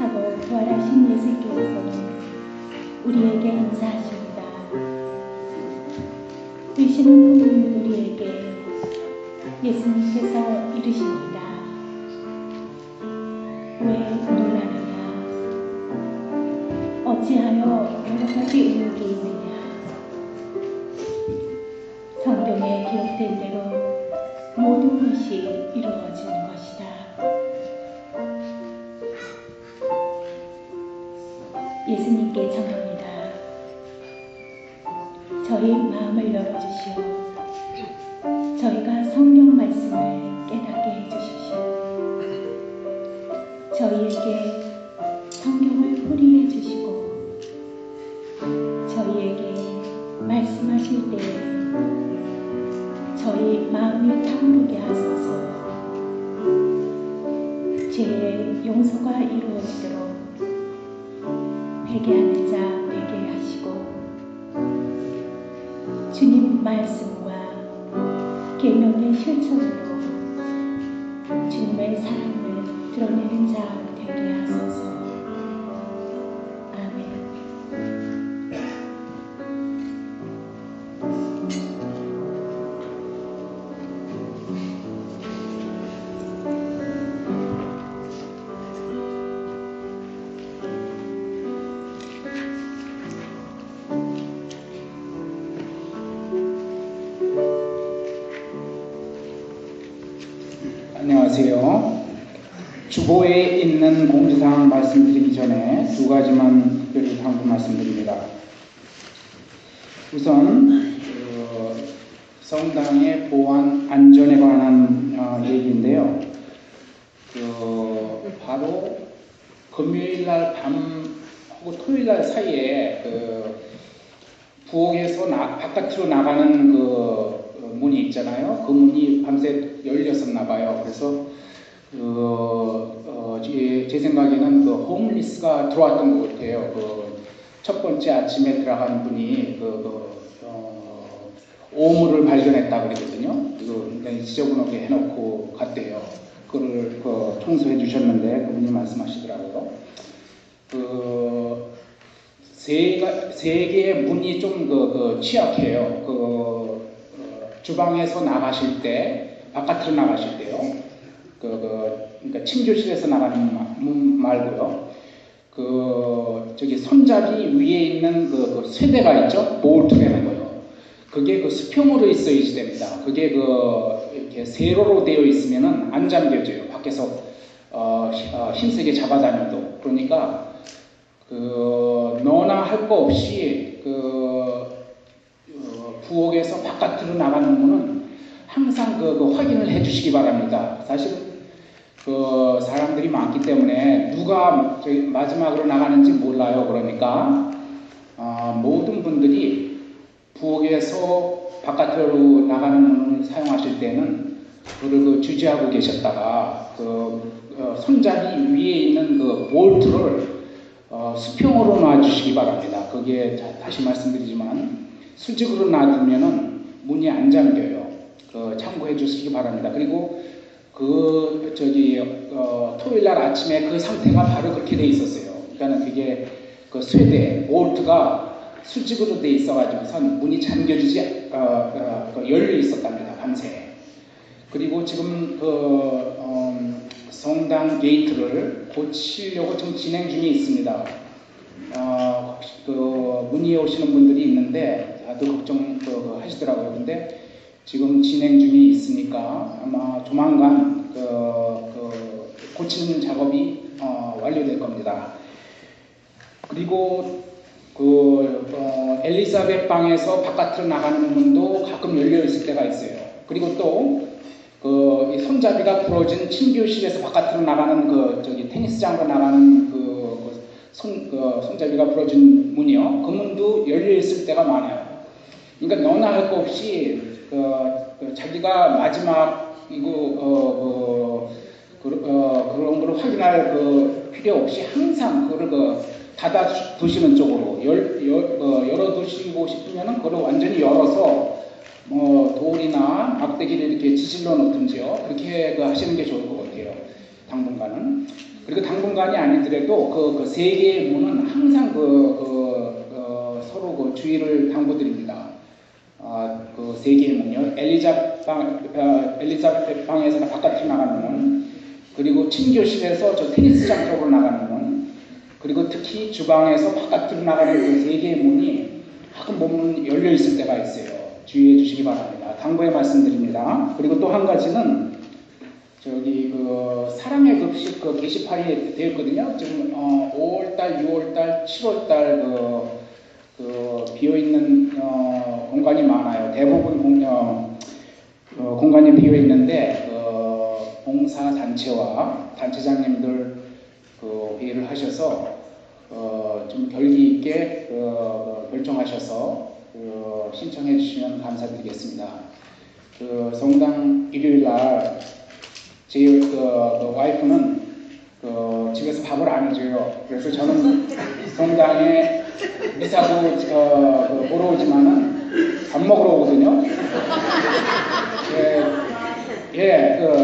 하고 부활하신 예수께서는 우리에게 인사하십니다. 되시는 분을 우리에게 예수님께서 이르십니다. 왜 놀라느냐? 어찌하여 여러 가지 의혹이 있느냐? 성경에 기록된 대로 모든 것이 이루어지는 것이다. 예수님께 청합니다. 저희 마음을 열어주시오. 저희가 성경 말씀을 깨닫게 해주십시오. 저희에게 성경을 풀이해 주시고 저희에게 말씀하실 때에 저희 마음이 타오르게 하소서. 죄의 용서가 이루어지도록 회개하는 자 회개하시고 주님 말씀과 계명의 실천으로 주님의 사랑을 드러내는 자 되게 하소서. 아멘. 안녕하세요. 주보에 있는 공지사항 말씀드리기 전에 두 가지만 특별히 한번 말씀드립니다. 우선 성당의 보안 안전에 관한 얘기인데요. 바로 금요일날 밤하고 토요일날 사이에 부엌에서 바깥으로 나가는 문이 있잖아요. 그 문이 밤새 열렸었나 봐요. 그래서 제 생각에는 홈리스가 들어왔던 것 같아요. 첫 번째 아침에 들어가는 분이 오물을 발견했다 그러거든요. 굉장히 지저분하게 해놓고 갔대요. 그걸 청소해 주셨는데 그분이 말씀하시더라고요. 세 개의 문이 좀 취약해요. 주방에서 나가실 때, 바깥으로 나가실 때요. 그러니까 침교실에서 나가는 문 말고요. 저기 손잡이 위에 있는 쇠대가 있죠? 볼트라는 거요. 그게 수평으로 있어야지 됩니다. 그게 이렇게 세로로 되어 있으면은 안 잠겨져요. 밖에서 힘세게 잡아다녀도. 그러니까 너나 할 거 없이 부엌에서 바깥으로 나가는 문은 항상 확인을 해주시기 바랍니다. 사실 사람들이 많기 때문에 누가 마지막으로 나가는지 몰라요. 그러니까 모든 분들이 부엌에서 바깥으로 나가는 문을 사용하실 때는 그걸 주지하고 계셨다가 손잡이 위에 있는 볼트를 수평으로 놔주시기 바랍니다. 그게 다시 말씀드리지만 수직으로 놔두면은 문이 안 잠겨요. 참고해 주시기 바랍니다. 그리고 토요일날 아침에 그 상태가 바로 그렇게 돼 있었어요. 그러니까는 그게 쇠대, 볼트가 수직으로 돼 있어가지고선 문이 잠겨지지 열려 있었답니다. 밤새. 그리고 지금 성당 게이트를 고치려고 지금 진행 중에 있습니다. 문의해 오시는 분들이 있는데 다들 걱정 하시더라고요. 근데 지금 진행 중에 있으니까 아마 조만간 고치는 작업이 완료될 겁니다. 그리고 엘리사벳 방에서 바깥으로 나가는 문도 가끔 열려 있을 때가 있어요. 그리고 또 손잡이가 부러진 침교실에서 바깥으로 나가는 테니스장으로 나가는 손잡이가 부러진 문이요. 그 문도 열려 있을 때가 많아요. 그러니까 너나 할 거 없이 자기가 마지막 그런 걸 확인할 필요 없이 항상 그걸 닫아 두시는 쪽으로 열어 두시고 싶으면은 그걸 완전히 열어서 돌이나 막대기를 이렇게 지질러 놓든지요. 그렇게 하시는 게 좋을 것 같아요. 당분간은. 그리고 당분간이 아니더라도 그 세 개의 문은 항상 서로 주의를 당부드립니다. 그 세 개의 문요. 엘리자베트 방에서 바깥으로 나가는 문, 그리고 친교실에서 저 테니스장 쪽으로 나가는 문, 그리고 특히 주방에서 바깥으로 나가는 그 세 개의 문이 가끔 보면 열려 있을 때가 있어요. 주의해 주시기 바랍니다. 당부의 말씀드립니다. 그리고 또 한 가지는 저기 사랑의 급식 게시판이 되어 있거든요. 지금 5월달, 6월달, 7월달 비어 있는 공간이 많아요. 대부분 공간이 비어 있는데 봉사 단체와 단체장님들 회의를 하셔서 좀 결기 있게 결정하셔서 신청해 주시면 감사드리겠습니다. 성당 일요일날 제 와이프는 집에서 밥을 안 해줘요. 그래서 저는 성당에 미사도 보러 오지만은 밥 먹으러 오거든요.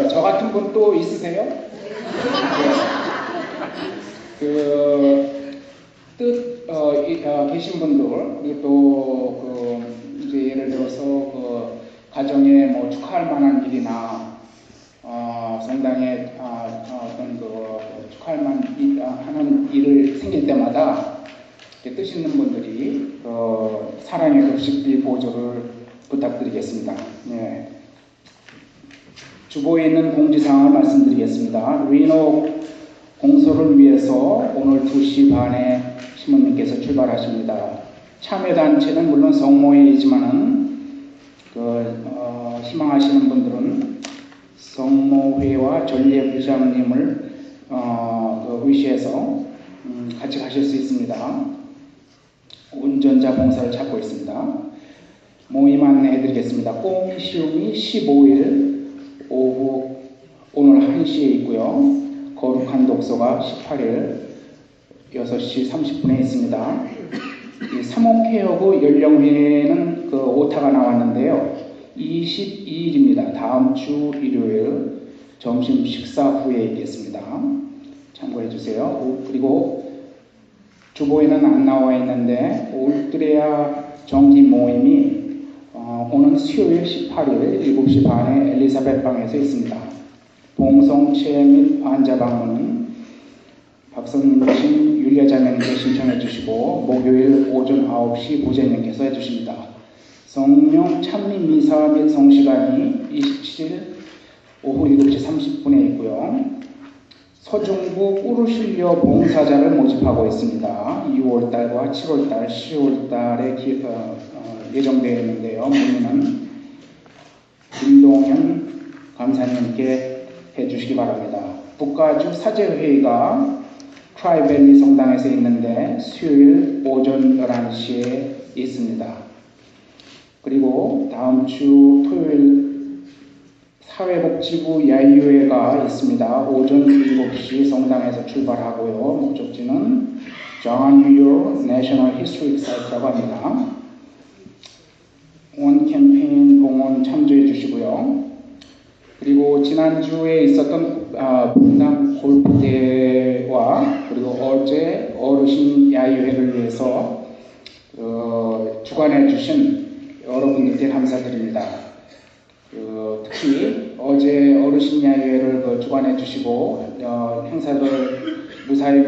저 같은 분 또 있으세요? 계신 분들, 그리고 또 이제 예를 들어서 가정에 뭐 축하할 만한 일이나 성당에 어떤 축하할 만한 하는 일을 생길 때마다 뜻 있는 분들이 사랑의 급식비 보조를 부탁드리겠습니다. 네. 주보에 있는 공지사항을 말씀드리겠습니다. 리노 공소를 위해서 오늘 2시 반에 시모님께서 출발하십니다. 참여단체는 물론 성모회이지만은 희망하시는 분들은 성모회와 전례부장님을 의시해서 같이 가실 수 있습니다. 운전자 봉사를 찾고 있습니다. 모임 안내해드리겠습니다. 꽁시움이 15일 오후 오늘 1시에 있고요. 거룩한 독서가 18일 6시 30분에 있습니다. 3옥회하고 연령회는 오타가 나왔는데요. 22일입니다. 다음 주 일요일 점심 식사 후에 있겠습니다. 참고해 주세요. 그리고 주보에는 안 나와 있는데 울트레아 정기 모임이 오는 수요일 18일 7시 반에 엘리사벳 방에서 있습니다. 봉성체 및 환자 방문은 박선진 윤례자매님께 신청해 주시고 목요일 오전 9시 부제님께서 해주십니다. 성령 찬미 미사 및 성시간이 27일 오후 7시 30분에 있고요. 서중부 꾸르실려 봉사자를 모집하고 있습니다. 2월달과 7월달, 10월달에 예정되어 있는데요. 문의는 김동현 감사님께 해주시기 바랍니다. 북가주 사제회의가 트라이밸리 성당에서 있는데 수요일 오전 11시에 있습니다. 그리고 다음 주 토요일 사회복지부 야유회가 있습니다. 오전 7시 성당에서 출발하고요. 목적지는 John Muir National Historic Site라고 합니다. 원 캠페인 봉헌 참조해 주시고요. 그리고 지난주에 있었던 분당 골프대회와 그리고 어제 어르신 야유회를 위해서 주관해 주신 여러분들께 감사드립니다. 특히 어제 어르신 야유회를 주관해 주시고 행사를 무사히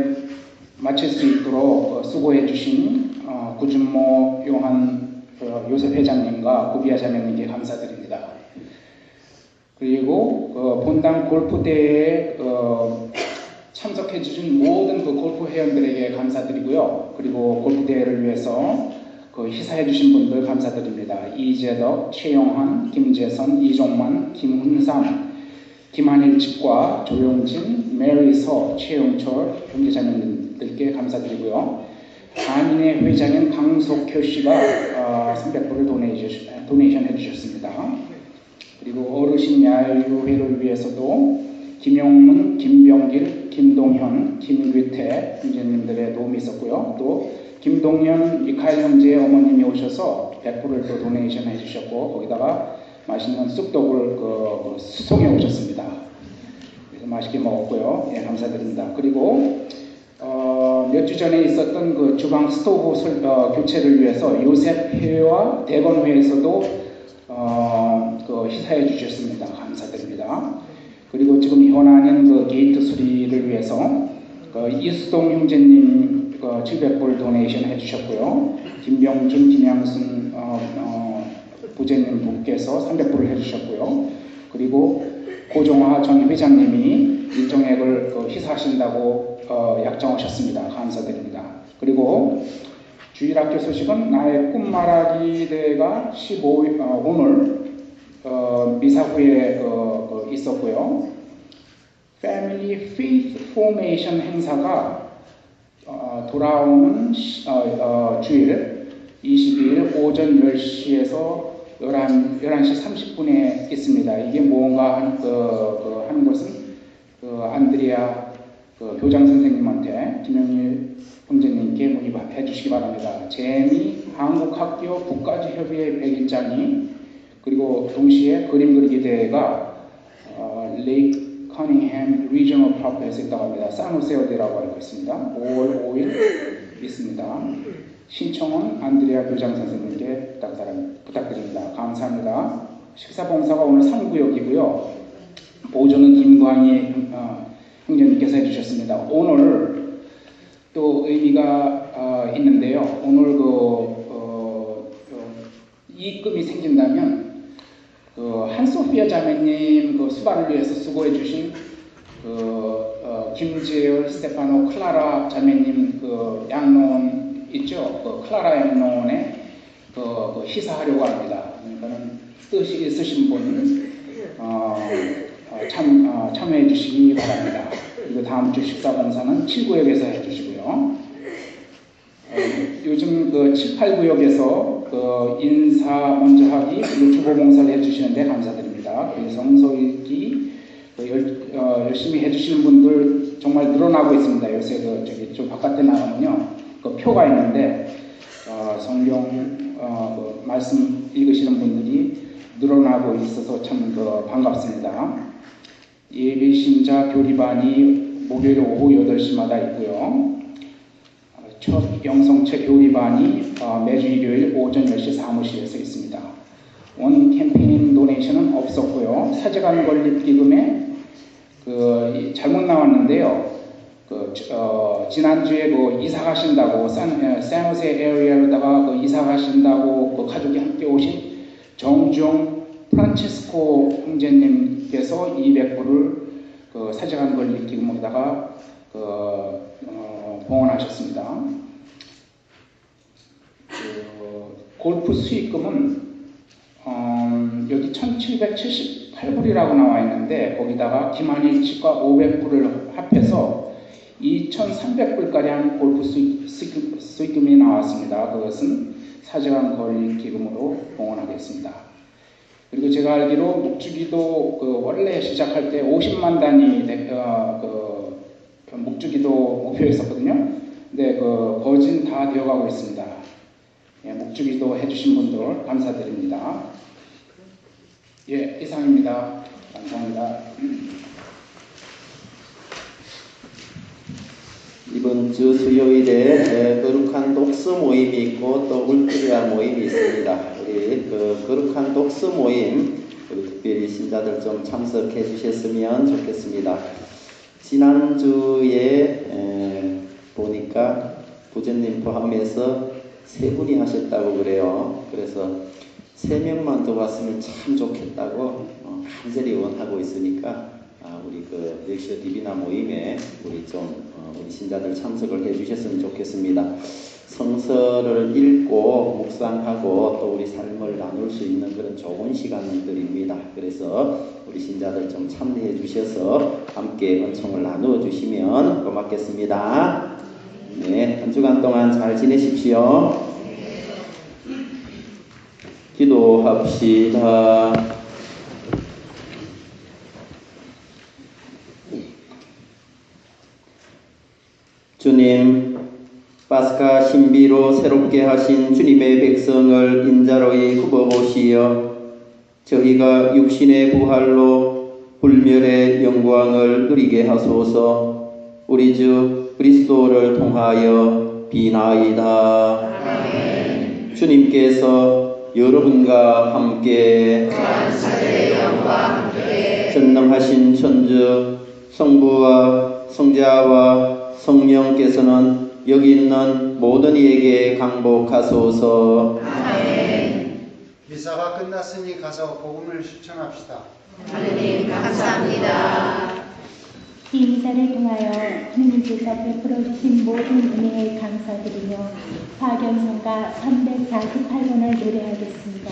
마칠 수 있도록 수고해 주신 구준모 요한 요셉 회장님과 구비아 자매님께 감사드립니다. 그리고 본당 골프대회에 참석해 주신 모든 골프 회원들에게 감사드리고요. 그리고 골프대회를 위해서 희사해 주신 분들 감사드립니다. 이재덕, 최영환, 김재선, 이종만, 김훈삼, 김한일 집과 조용진, 메리서, 최용철 형제자매님들께 감사드리고요. 한인회 회장인 강석효 씨가 300불을 도네이션 해주셨습니다. 그리고 어르신 야유회를 위해서도 김용문, 김병길, 김동현, 김규태 형제님들의 도움이 있었고요. 또 김동현, 미카엘 형제의 어머님이 오셔서 100불을 또 도네이션 해주셨고 거기다가 맛있는 쑥떡을 수송해 오셨습니다. 그래서 맛있게 먹었고요. 예, 감사드립니다. 그리고 몇 주 전에 있었던 그 주방 스토브 교체를 위해서 요셉회와 대건회에서도 희사해 주셨습니다. 감사드립니다. 그리고 지금 현안인 그 게이트 수리를 위해서 이수동 형제님 700불 도네이션 해주셨고요. 김병준, 김양순 부재님 분께서 300불을 해주셨고요. 그리고 고종화 전 회장님이 일정액을 희사하신다고 약정하셨습니다. 감사드립니다. 그리고 주일학교 소식은 나의 꿈말하기 대회가 15일 오늘 미사후에 있었고요. Family Faith Formation 행사가 돌아오는 주일 22일 오전 10시에서 11시 30분에 있습니다. 이게 뭔가 하는 것은 안드레아 교장 선생님한테 김영일 형제님께 문의해 주시기 바랍니다. 재미 한국학교 국가지협의회 101장이 그리고 동시에 그림 그리기 대회가 레이크 커닝햄 리저널 파크에서 있다고 합니다. 산호세어대라고 알고 있습니다. 5월 5일 있습니다. 신청은 안드레아 교장 선생님께 부탁드립니다. 감사합니다. 식사봉사가 오늘 3구역이고요. 보조는 김광희 형제님께서 해주셨습니다. 오늘 또 의미가 있는데요. 오늘 이익금이 생긴다면 한소피아 자매님 수발을 위해서 수고해 주신 김재열, 스테파노, 클라라 자매님 양로원 있죠? 클라라 양로원에 희사하려고 합니다. 그러니까는 뜻이 있으신 분 참여해 주시기 바랍니다. 그리고 다음 주 식사봉사는 7구역에서 해주시고요. 요즘 7, 8구역에서 인사 먼저 하기 그리고 주보봉사를 해주시는데 감사드립니다. 그리고 성서 읽기 열심히 해주시는 분들 정말 늘어나고 있습니다. 요새 저 바깥에 나가면요 표가 있는데 성경 말씀 읽으시는 분들이 늘어나고 있어서 참 반갑습니다. 예비신자 교리반이 목요일 오후 8시마다 있고요. 첫 영성체 교리반이 매주 일요일 오전 10시 사무실에서 있습니다. 원 캠페인 도네이션은 없었고요. 사제관 건립기금에 잘못 나왔는데요. 지난주에 이사 가신다고 샌호세 에리아로다가 이사 가신다고 가족이 함께 오신 정중 프란체스코 형제님께서 200불을 사제관 건립기금으로다가 봉헌하셨습니다. 골프 수익금은 여기 1778불이라고 나와 있는데 거기다가 기만일 측과 500불을 합해서 2300불가량 골프 수익금이 나왔습니다. 그것은 사제관 건립기금으로 봉헌하겠습니다. 그리고 제가 알기로 묵주기도 원래 시작할 때 50만 단위 묵주기도 목표였었거든요. 근데 거진 다 되어가고 있습니다. 예, 묵주기도 해주신 분들 감사드립니다. 예, 이상입니다. 감사합니다. 이번 주 수요일에 거룩한 독서 모임이 있고 또 울트리아 모임이 있습니다. 우리 거룩한 독서 모임 특별히 신자들 좀 참석해 주셨으면 좋겠습니다. 지난주에 보니까 부전님 포함해서 3분이 하셨다고 그래요. 그래서 3명만 더 왔으면 참 좋겠다고 간절히 원하고 있으니까 우리 렉셔 디비나 모임에 우리 신자들 참석을 해주셨으면 좋겠습니다. 성서를 읽고 묵상하고 또 우리 삶을 나눌 수 있는 그런 좋은 시간들입니다. 그래서 우리 신자들 좀 참여해 주셔서 함께 은총을 나누어 주시면 고맙겠습니다. 네, 한 주간 동안 잘 지내십시오. 기도합시다. 주님, 파스카 신비로 새롭게 하신 주님의 백성을 인자로이 굽어보시어 저희가 육신의 부활로 불멸의 영광을 누리게 하소서. 우리 주 그리스도를 통하여 비나이다. 아멘. 주님께서 여러분과 함께 거하사의 영과 함께 전능하신 천주 성부와 성자와 성령께서는 여기 있는 모든 이에게 강복하소서. 아멘. 미사가 끝났으니 가서 복음을 실천합시다. 하느님 감사합니다. 이 미사를 통하여 주님께서 베풀어 주신 모든 은혜에 감사드리며 화경성가 348번을 노래하겠습니다.